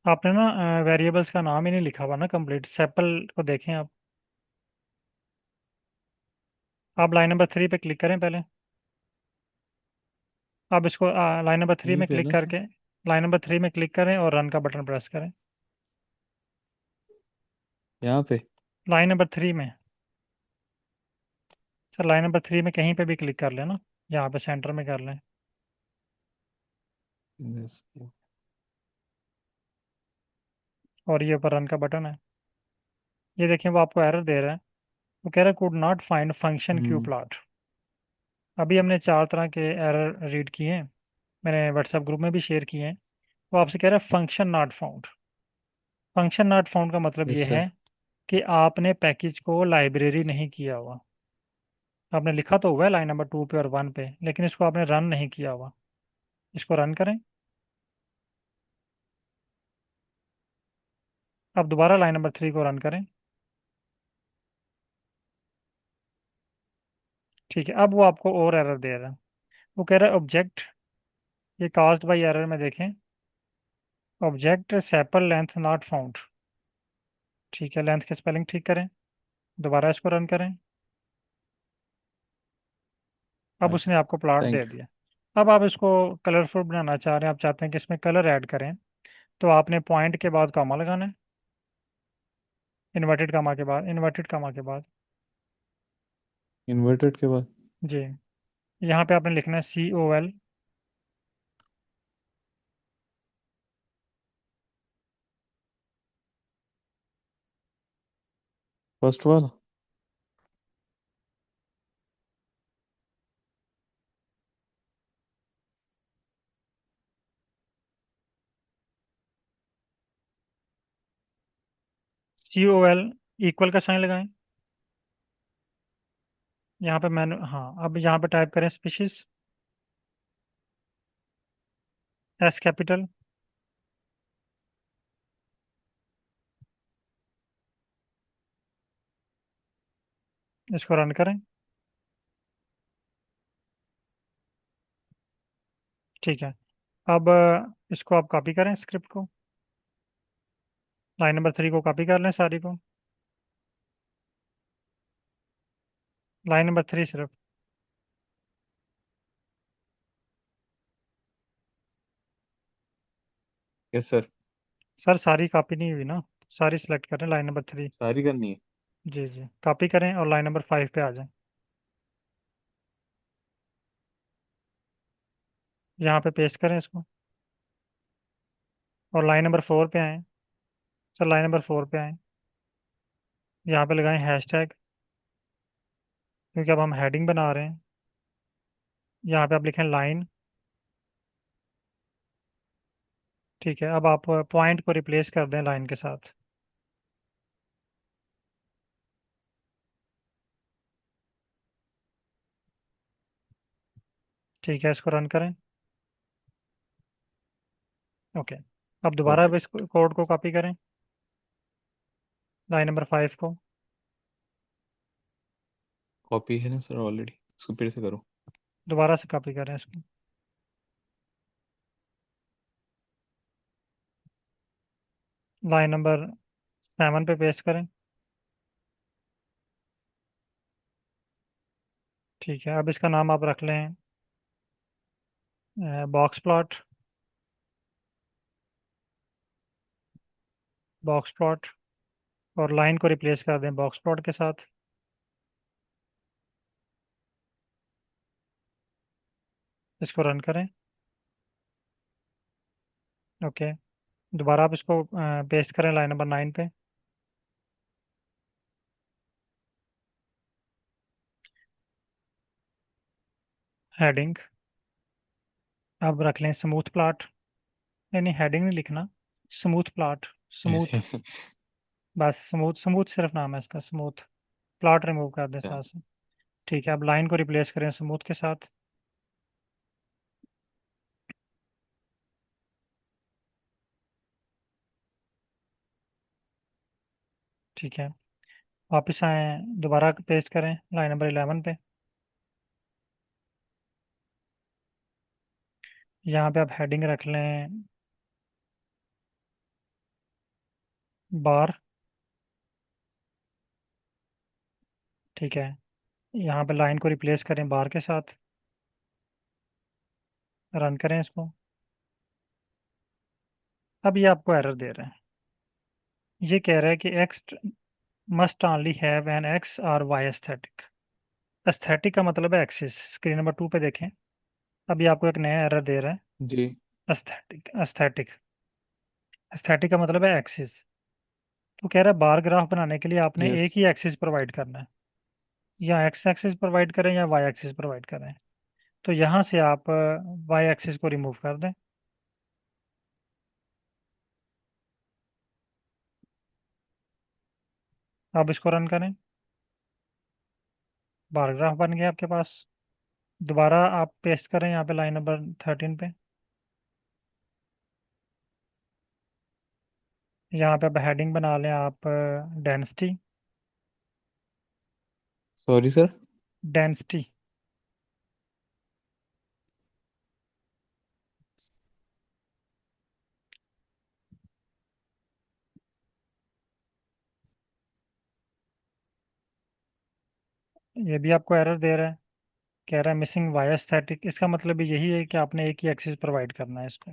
आपने ना वेरिएबल्स का नाम ही नहीं लिखा हुआ ना कंप्लीट। सेपल को देखें आप। आप लाइन नंबर 3 पे क्लिक करें पहले। आप इसको लाइन नंबर 3 यहीं में पे क्लिक ना सर, करके लाइन नंबर 3 में क्लिक करें और रन का बटन प्रेस करें। यहाँ पे। लाइन नंबर 3 में। सर लाइन नंबर 3 में कहीं पे भी क्लिक कर लें ना। यहाँ पे सेंटर में कर लें। Yes. और ये ऊपर रन का बटन है। ये देखें, वो आपको एरर दे रहा है। वो कह रहा है could not find function Q hmm. Plot. अभी हमने 4 तरह के एरर रीड किए हैं। मैंने व्हाट्सएप ग्रुप में भी शेयर किए हैं। वो आपसे कह रहा है function not found. Function not found का मतलब ये यस है सर। कि आपने पैकेज को लाइब्रेरी नहीं किया हुआ। आपने लिखा तो हुआ है लाइन नंबर 2 पे और 1 पे, लेकिन इसको आपने रन नहीं किया हुआ। इसको रन करें। अब दोबारा लाइन नंबर 3 को रन करें। ठीक है, अब वो आपको और एरर दे रहा है। वो कह रहा है ऑब्जेक्ट, ये कास्ट बाई एरर में देखें। Object sepal length not found. ठीक है, लेंथ की स्पेलिंग ठीक करें। दोबारा इसको रन करें। अब उसने नाइस। आपको प्लॉट थैंक दे यू। दिया। अब आप इसको कलरफुल बनाना चाह रहे हैं, आप चाहते हैं कि इसमें कलर ऐड करें। तो आपने पॉइंट के बाद कॉमा लगाना है। इन्वर्टेड कॉमा के बाद। इन्वर्टेड के बाद। जी। यहाँ पे आपने लिखना है COL। फर्स्ट वाला। COL इक्वल का साइन लगाएं। यहाँ पे मैंने, हाँ, अब यहाँ पे टाइप करें स्पीशीज। S capital. इसको रन करें। ठीक है। अब इसको आप कॉपी करें स्क्रिप्ट को। लाइन नंबर 3 को कॉपी कर लें सारी को। लाइन नंबर 3 सिर्फ। Yes sir. सर सारी कॉपी नहीं हुई ना। सारी सिलेक्ट करें लाइन नंबर 3। सारी करनी है। जी जी, कॉपी करें और लाइन नंबर 5 पे आ जाएं। यहाँ पे पेस्ट करें इसको। और लाइन नंबर 4 पे आएँ। सर लाइन नंबर 4 पे आएँ। यहाँ पे लगाएं हैशटैग, क्योंकि अब हम हेडिंग बना रहे हैं। यहाँ पे आप लिखें लाइन। ठीक है, अब आप पॉइंट को रिप्लेस कर दें लाइन के साथ। ठीक है, इसको रन करें। ओके। अब दोबारा अब ओके। इस कोड को कॉपी करें। लाइन नंबर 5 को। कॉपी है ना सर ऑलरेडी, इसको फिर से करो। दोबारा से कॉपी करें इसको। लाइन नंबर 7 पे पेस्ट करें। ठीक है, अब इसका नाम आप रख लें बॉक्स प्लॉट। बॉक्स प्लॉट, और लाइन को रिप्लेस कर दें बॉक्स प्लॉट के साथ। इसको रन करें। ओके, दोबारा आप इसको पेस्ट करें लाइन नंबर 9 पे। हेडिंग, अब रख लें स्मूथ प्लॉट। नहीं नहीं, हेडिंग नहीं लिखना, स्मूथ प्लॉट। स्मूथ, बस स्मूथ, स्मूथ सिर्फ नाम है इसका, स्मूथ। प्लॉट रिमूव कर दें अच्छा। साथ से। ठीक है, अब लाइन को रिप्लेस करें स्मूथ के साथ। ठीक है, वापस आए, दोबारा पेस्ट करें लाइन नंबर 11 पे। यहाँ पे आप हेडिंग रख लें बार। ठीक है, यहाँ पे लाइन को रिप्लेस करें बार के साथ। रन करें इसको। अब ये आपको एरर दे रहे हैं। ये कह रहा है कि x must only have an x और वाई एस्थेटिक। एस्थेटिक का मतलब है एक्सिस। स्क्रीन नंबर 2 पे देखें। अब ये आपको एक नया एरर दे रहा है। जी। एस्थेटिक, एस्थेटिक, एस्थेटिक का मतलब है एक्सिस। तो कह रहा है बार ग्राफ बनाने के लिए आपने यस। एक ही एक्सिस प्रोवाइड करना है। या एक्स एक्सिस प्रोवाइड करें या वाई एक्सिस प्रोवाइड करें। तो यहाँ से आप वाई एक्सिस को रिमूव कर दें। अब इसको रन करें। बार ग्राफ बन गया आपके पास। दोबारा आप पेस्ट करें यहाँ पे लाइन नंबर 13 पे। यहाँ पे अब हेडिंग बना लें आप डेंसिटी। Sorry sir. डेंसिटी, ये भी आपको एरर दे रहा है। कह रहा है मिसिंग वाई एस्थेटिक। इसका मतलब भी यही है कि आपने एक ही एक्सिस प्रोवाइड करना है इसको।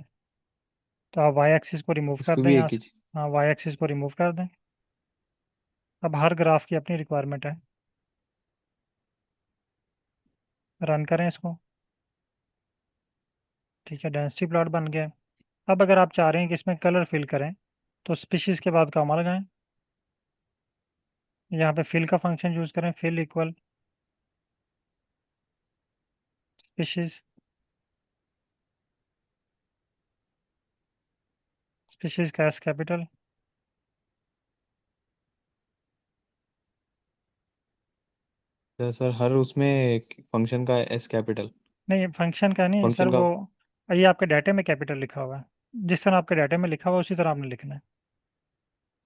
तो आप वाई एक्सिस को रिमूव कर इसको दें भी यहाँ एक ही से। हाँ, वाई एक्सिस को रिमूव कर दें। अब हर ग्राफ की अपनी रिक्वायरमेंट है। रन करें इसको। ठीक है, डेंसिटी प्लॉट बन गया है। अब अगर आप चाह रहे हैं कि इसमें कलर फिल करें, तो स्पीशीज के बाद कॉमा लगाएं। यहाँ पे फिल का फंक्शन यूज करें, फिल इक्वल स्पीशीज। स्पीशीज का एस कैपिटल। है सर, हर उसमें फंक्शन का एस कैपिटल। नहीं, फंक्शन का नहीं सर, फंक्शन का। वो ये आपके डाटे में कैपिटल लिखा हुआ है। जिस तरह आपके डाटे में लिखा हुआ है उसी तरह आपने लिखना है।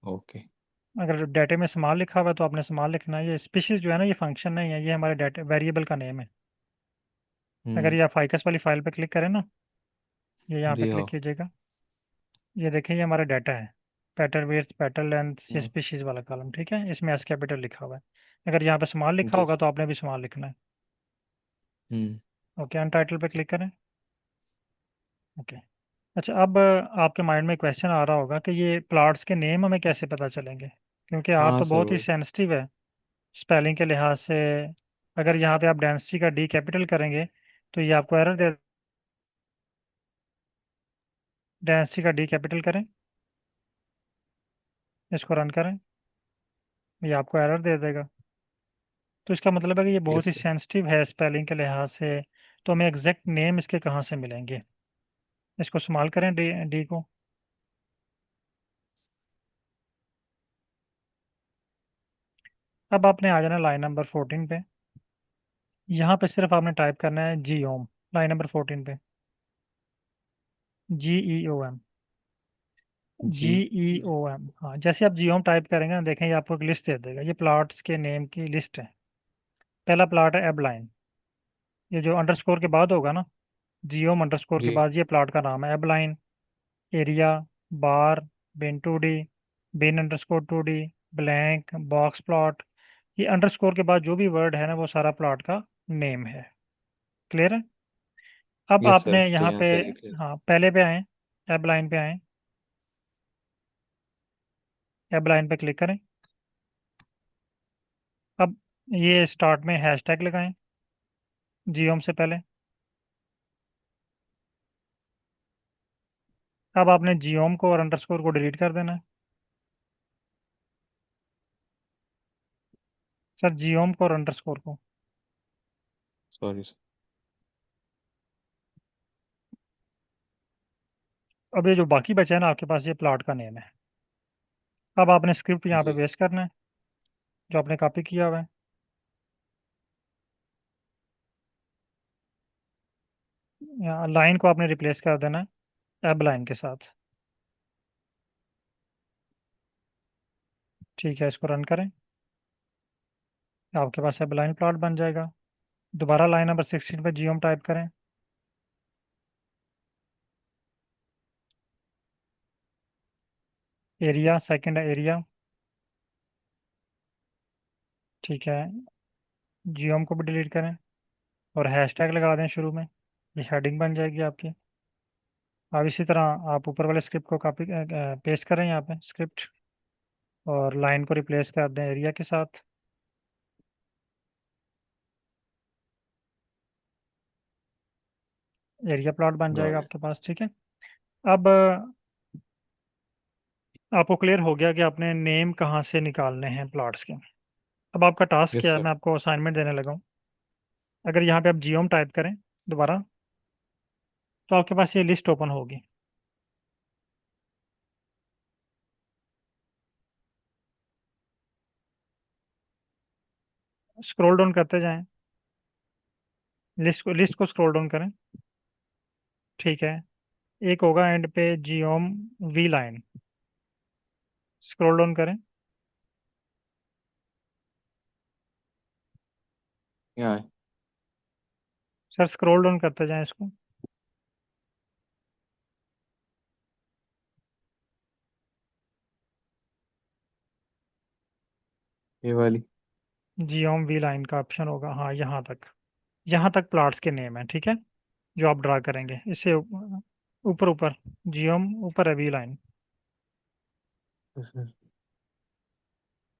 ओके। अगर डाटे में स्मॉल लिखा हुआ है तो आपने स्मॉल लिखना है। ये स्पीशीज जो है ना, ये फंक्शन नहीं है, ये हमारे डाटे वेरिएबल का नेम है। अगर हम्म। ये आप फाइकस वाली फाइल पे क्लिक करें ना, ये यहाँ पे जी क्लिक हाँ। कीजिएगा। ये देखें, ये हमारा डाटा है। पेटल वेट, पेटल लेंथ, ये हम्म, स्पीशीज वाला कॉलम। ठीक है, इसमें एस कैपिटल लिखा हुआ है। अगर यहाँ पे स्मॉल लिखा जी होगा सर। तो आपने भी स्मॉल लिखना है। हम्म। ओके, अनटाइटल पे क्लिक करें। ओके। अच्छा, अब आपके माइंड में क्वेश्चन आ रहा होगा कि ये प्लॉट्स के नेम हमें कैसे पता चलेंगे, क्योंकि आप हाँ तो सर बहुत ही वही। सेंसिटिव है स्पेलिंग के लिहाज से। अगर यहाँ पे आप डेंसिटी का डी कैपिटल करेंगे तो ये आपको एरर दे। डेंसिटी का डी कैपिटल करें, इसको रन करें, ये आपको एरर दे देगा। तो इसका मतलब है कि ये बहुत यस ही सर। सेंसिटिव है स्पेलिंग के लिहाज से। तो हमें एग्जैक्ट नेम इसके कहाँ से मिलेंगे। इसको इस्तेमाल करें डी डी को। अब आपने आ जाना लाइन नंबर 14 पे। यहाँ पे सिर्फ आपने टाइप करना है जी ओम। लाइन नंबर 14 पे, GEOM। जी। GEOM, हाँ, जैसे आप जीओम टाइप करेंगे ना, देखें ये आपको एक लिस्ट दे देगा। ये प्लॉट्स के नेम की लिस्ट है। पहला प्लॉट है एब लाइन। ये जो अंडरस्कोर के बाद होगा ना, जीओम अंडरस्कोर के जी। बाद, ये प्लॉट का नाम है ab line. Area, bar, bin 2D, bin underscore 2D, blank, box plot. ये अंडरस्कोर के बाद जो भी वर्ड है ना, वो सारा प्लॉट का नेम है। क्लियर है? अब यस आपने सर, तो यहाँ यहाँ पे, से लिख लेते। हाँ पहले पे आए, एब लाइन पे आए, एब लाइन पे क्लिक करें। अब ये स्टार्ट में हैशटैग लगाएं जियोम से पहले। अब आपने जियोम को और अंडरस्कोर को डिलीट कर देना है। सर जियोम को और अंडरस्कोर को। Sorry sir. अब ये जो बाकी बचा है ना आपके पास, ये प्लॉट का नेम है। अब आपने स्क्रिप्ट यहाँ पे जी। पेस्ट करना है जो आपने कॉपी किया हुआ है। यहाँ लाइन को आपने रिप्लेस कर देना है एब लाइन के साथ। ठीक है, इसको रन करें। आपके पास एब लाइन प्लॉट बन जाएगा। दोबारा लाइन नंबर 16 पे जियोम टाइप करें। Area, second area. ठीक है, जियोम को भी डिलीट करें और हैशटैग लगा दें शुरू में। ये हेडिंग बन जाएगी आपकी। अब इसी तरह आप ऊपर वाले स्क्रिप्ट को कॉपी पेस्ट करें यहाँ पे स्क्रिप्ट, और लाइन को रिप्लेस कर दें एरिया के साथ। एरिया प्लॉट बन जाएगा गॉट इट। आपके पास। ठीक है। अब आपको क्लियर हो गया कि आपने नेम कहाँ से निकालने हैं प्लॉट्स के। अब आपका टास्क यस क्या है, सर। मैं आपको असाइनमेंट देने लगा हूँ। अगर यहाँ पे आप जियोम टाइप करें दोबारा, तो आपके पास ये लिस्ट ओपन होगी। स्क्रॉल डाउन करते जाएं, लिस्ट को स्क्रॉल डाउन करें। ठीक है, एक होगा एंड पे जियोम वी लाइन। स्क्रॉल डाउन करें। यहाँ है। सर स्क्रॉल डाउन करते जाएं इसको। ये वाली। जियोम वी लाइन का ऑप्शन होगा, हाँ यहाँ तक। यहाँ तक प्लॉट्स के नेम है, ठीक है, जो आप ड्रा करेंगे। इससे ऊपर ऊपर जियोम ऊपर है वी लाइन, यस सर।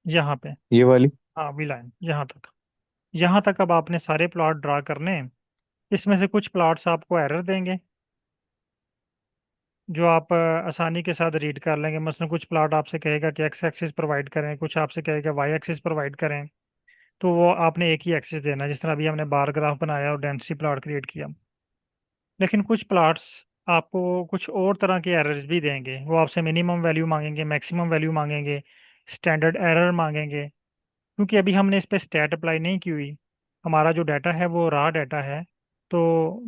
यहाँ पे। ये वाली। हाँ वी लाइन यहाँ तक। यहाँ तक अब आपने सारे प्लॉट ड्रा करने हैं। इसमें से कुछ प्लॉट्स आपको एरर देंगे जो आप आसानी के साथ रीड कर लेंगे। मसलन कुछ प्लॉट आपसे कहेगा कि एक्स एक्सिस प्रोवाइड करें, कुछ आपसे कहेगा वाई एक्सिस प्रोवाइड करें। तो वो आपने एक ही एक्सिस देना है, जिस तरह अभी हमने बार ग्राफ बनाया और डेंसिटी प्लॉट क्रिएट किया। लेकिन कुछ प्लॉट्स आपको कुछ और तरह के एरर्स भी देंगे। वो आपसे मिनिमम वैल्यू मांगेंगे, मैक्सिमम वैल्यू मांगेंगे, स्टैंडर्ड एरर मांगेंगे। क्योंकि अभी हमने इस पे स्टैट अप्लाई नहीं की हुई, हमारा जो डाटा है वो रॉ डाटा है। तो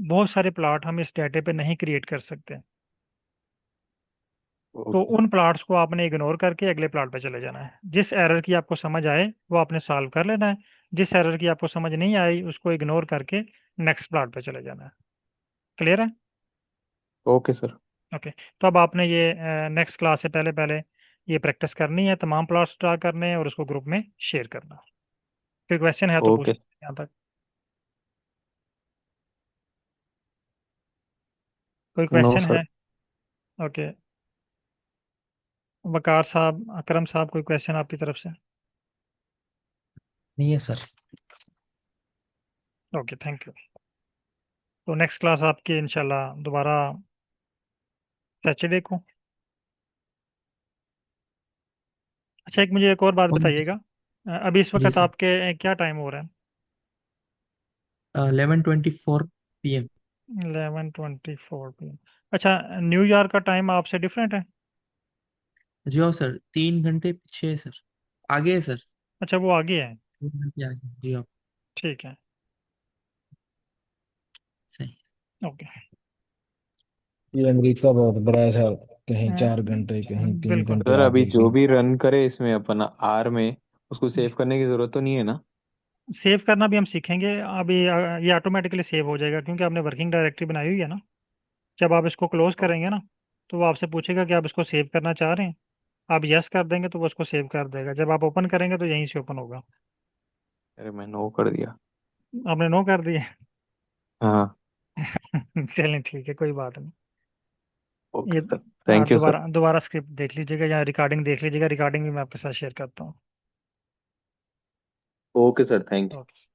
बहुत सारे प्लॉट हम इस डाटे पे नहीं क्रिएट कर सकते। तो ओके। उन प्लॉट्स को आपने इग्नोर करके अगले प्लॉट पे चले जाना है। जिस एरर की आपको समझ आए वो आपने सॉल्व कर लेना है। जिस एरर की आपको समझ नहीं आई उसको इग्नोर करके नेक्स्ट प्लॉट पे चले जाना है। क्लियर है? Okay sir. ओके। तो अब आपने ये नेक्स्ट क्लास से पहले पहले ये प्रैक्टिस करनी है, तमाम प्लॉट्स ड्रा करने हैं और उसको ग्रुप में शेयर करना। कोई क्वेश्चन है तो पूछ ओके। सकते हैं यहाँ तक। कोई नो क्वेश्चन सर। है? ओके। वकार साहब, अकरम साहब, कोई क्वेश्चन आपकी तरफ से? नहीं है सर। Okay, thank you. तो नेक्स्ट क्लास आपकी इंशाल्लाह दोबारा सैटरडे को। अच्छा, एक मुझे एक और बात ओके। बताइएगा। अभी इस जी वक्त सर। आपके क्या टाइम हो रहा है? 11:24 PM। 11:24 PM। अच्छा, न्यूयॉर्क का टाइम आपसे डिफरेंट है? जी हाँ सर, 3 घंटे पीछे है सर। आगे है सर। अच्छा, वो आगे है। 3 घंटे आगे, जी हाँ। ठीक है। सही। ओके। ये अमेरिका बहुत बड़ा है सर। कहीं अ, 4 घंटे, कहीं तीन बिल्कुल। घंटे सर अभी आगे जो की। भी रन करे इसमें अपना आर में, उसको जी, सेव करने की जरूरत तो नहीं है ना? सेव करना भी हम सीखेंगे अभी। ये ऑटोमेटिकली सेव हो जाएगा क्योंकि आपने वर्किंग डायरेक्टरी बनाई हुई है ना। जब आप इसको क्लोज करेंगे ना, तो वो आपसे पूछेगा कि आप इसको सेव करना चाह रहे हैं। आप यस कर देंगे तो वो उसको सेव कर देगा। जब आप ओपन करेंगे तो यहीं से ओपन होगा। अरे मैं नो कर दिया। आपने नो कर दिया? हाँ। चलें ठीक है, कोई बात नहीं। ये ओके सर, आप थैंक यू सर। दोबारा दोबारा स्क्रिप्ट देख लीजिएगा या रिकॉर्डिंग देख लीजिएगा, रिकॉर्डिंग भी मैं आपके साथ शेयर करता हूँ। Okay sir, thank you. Okay.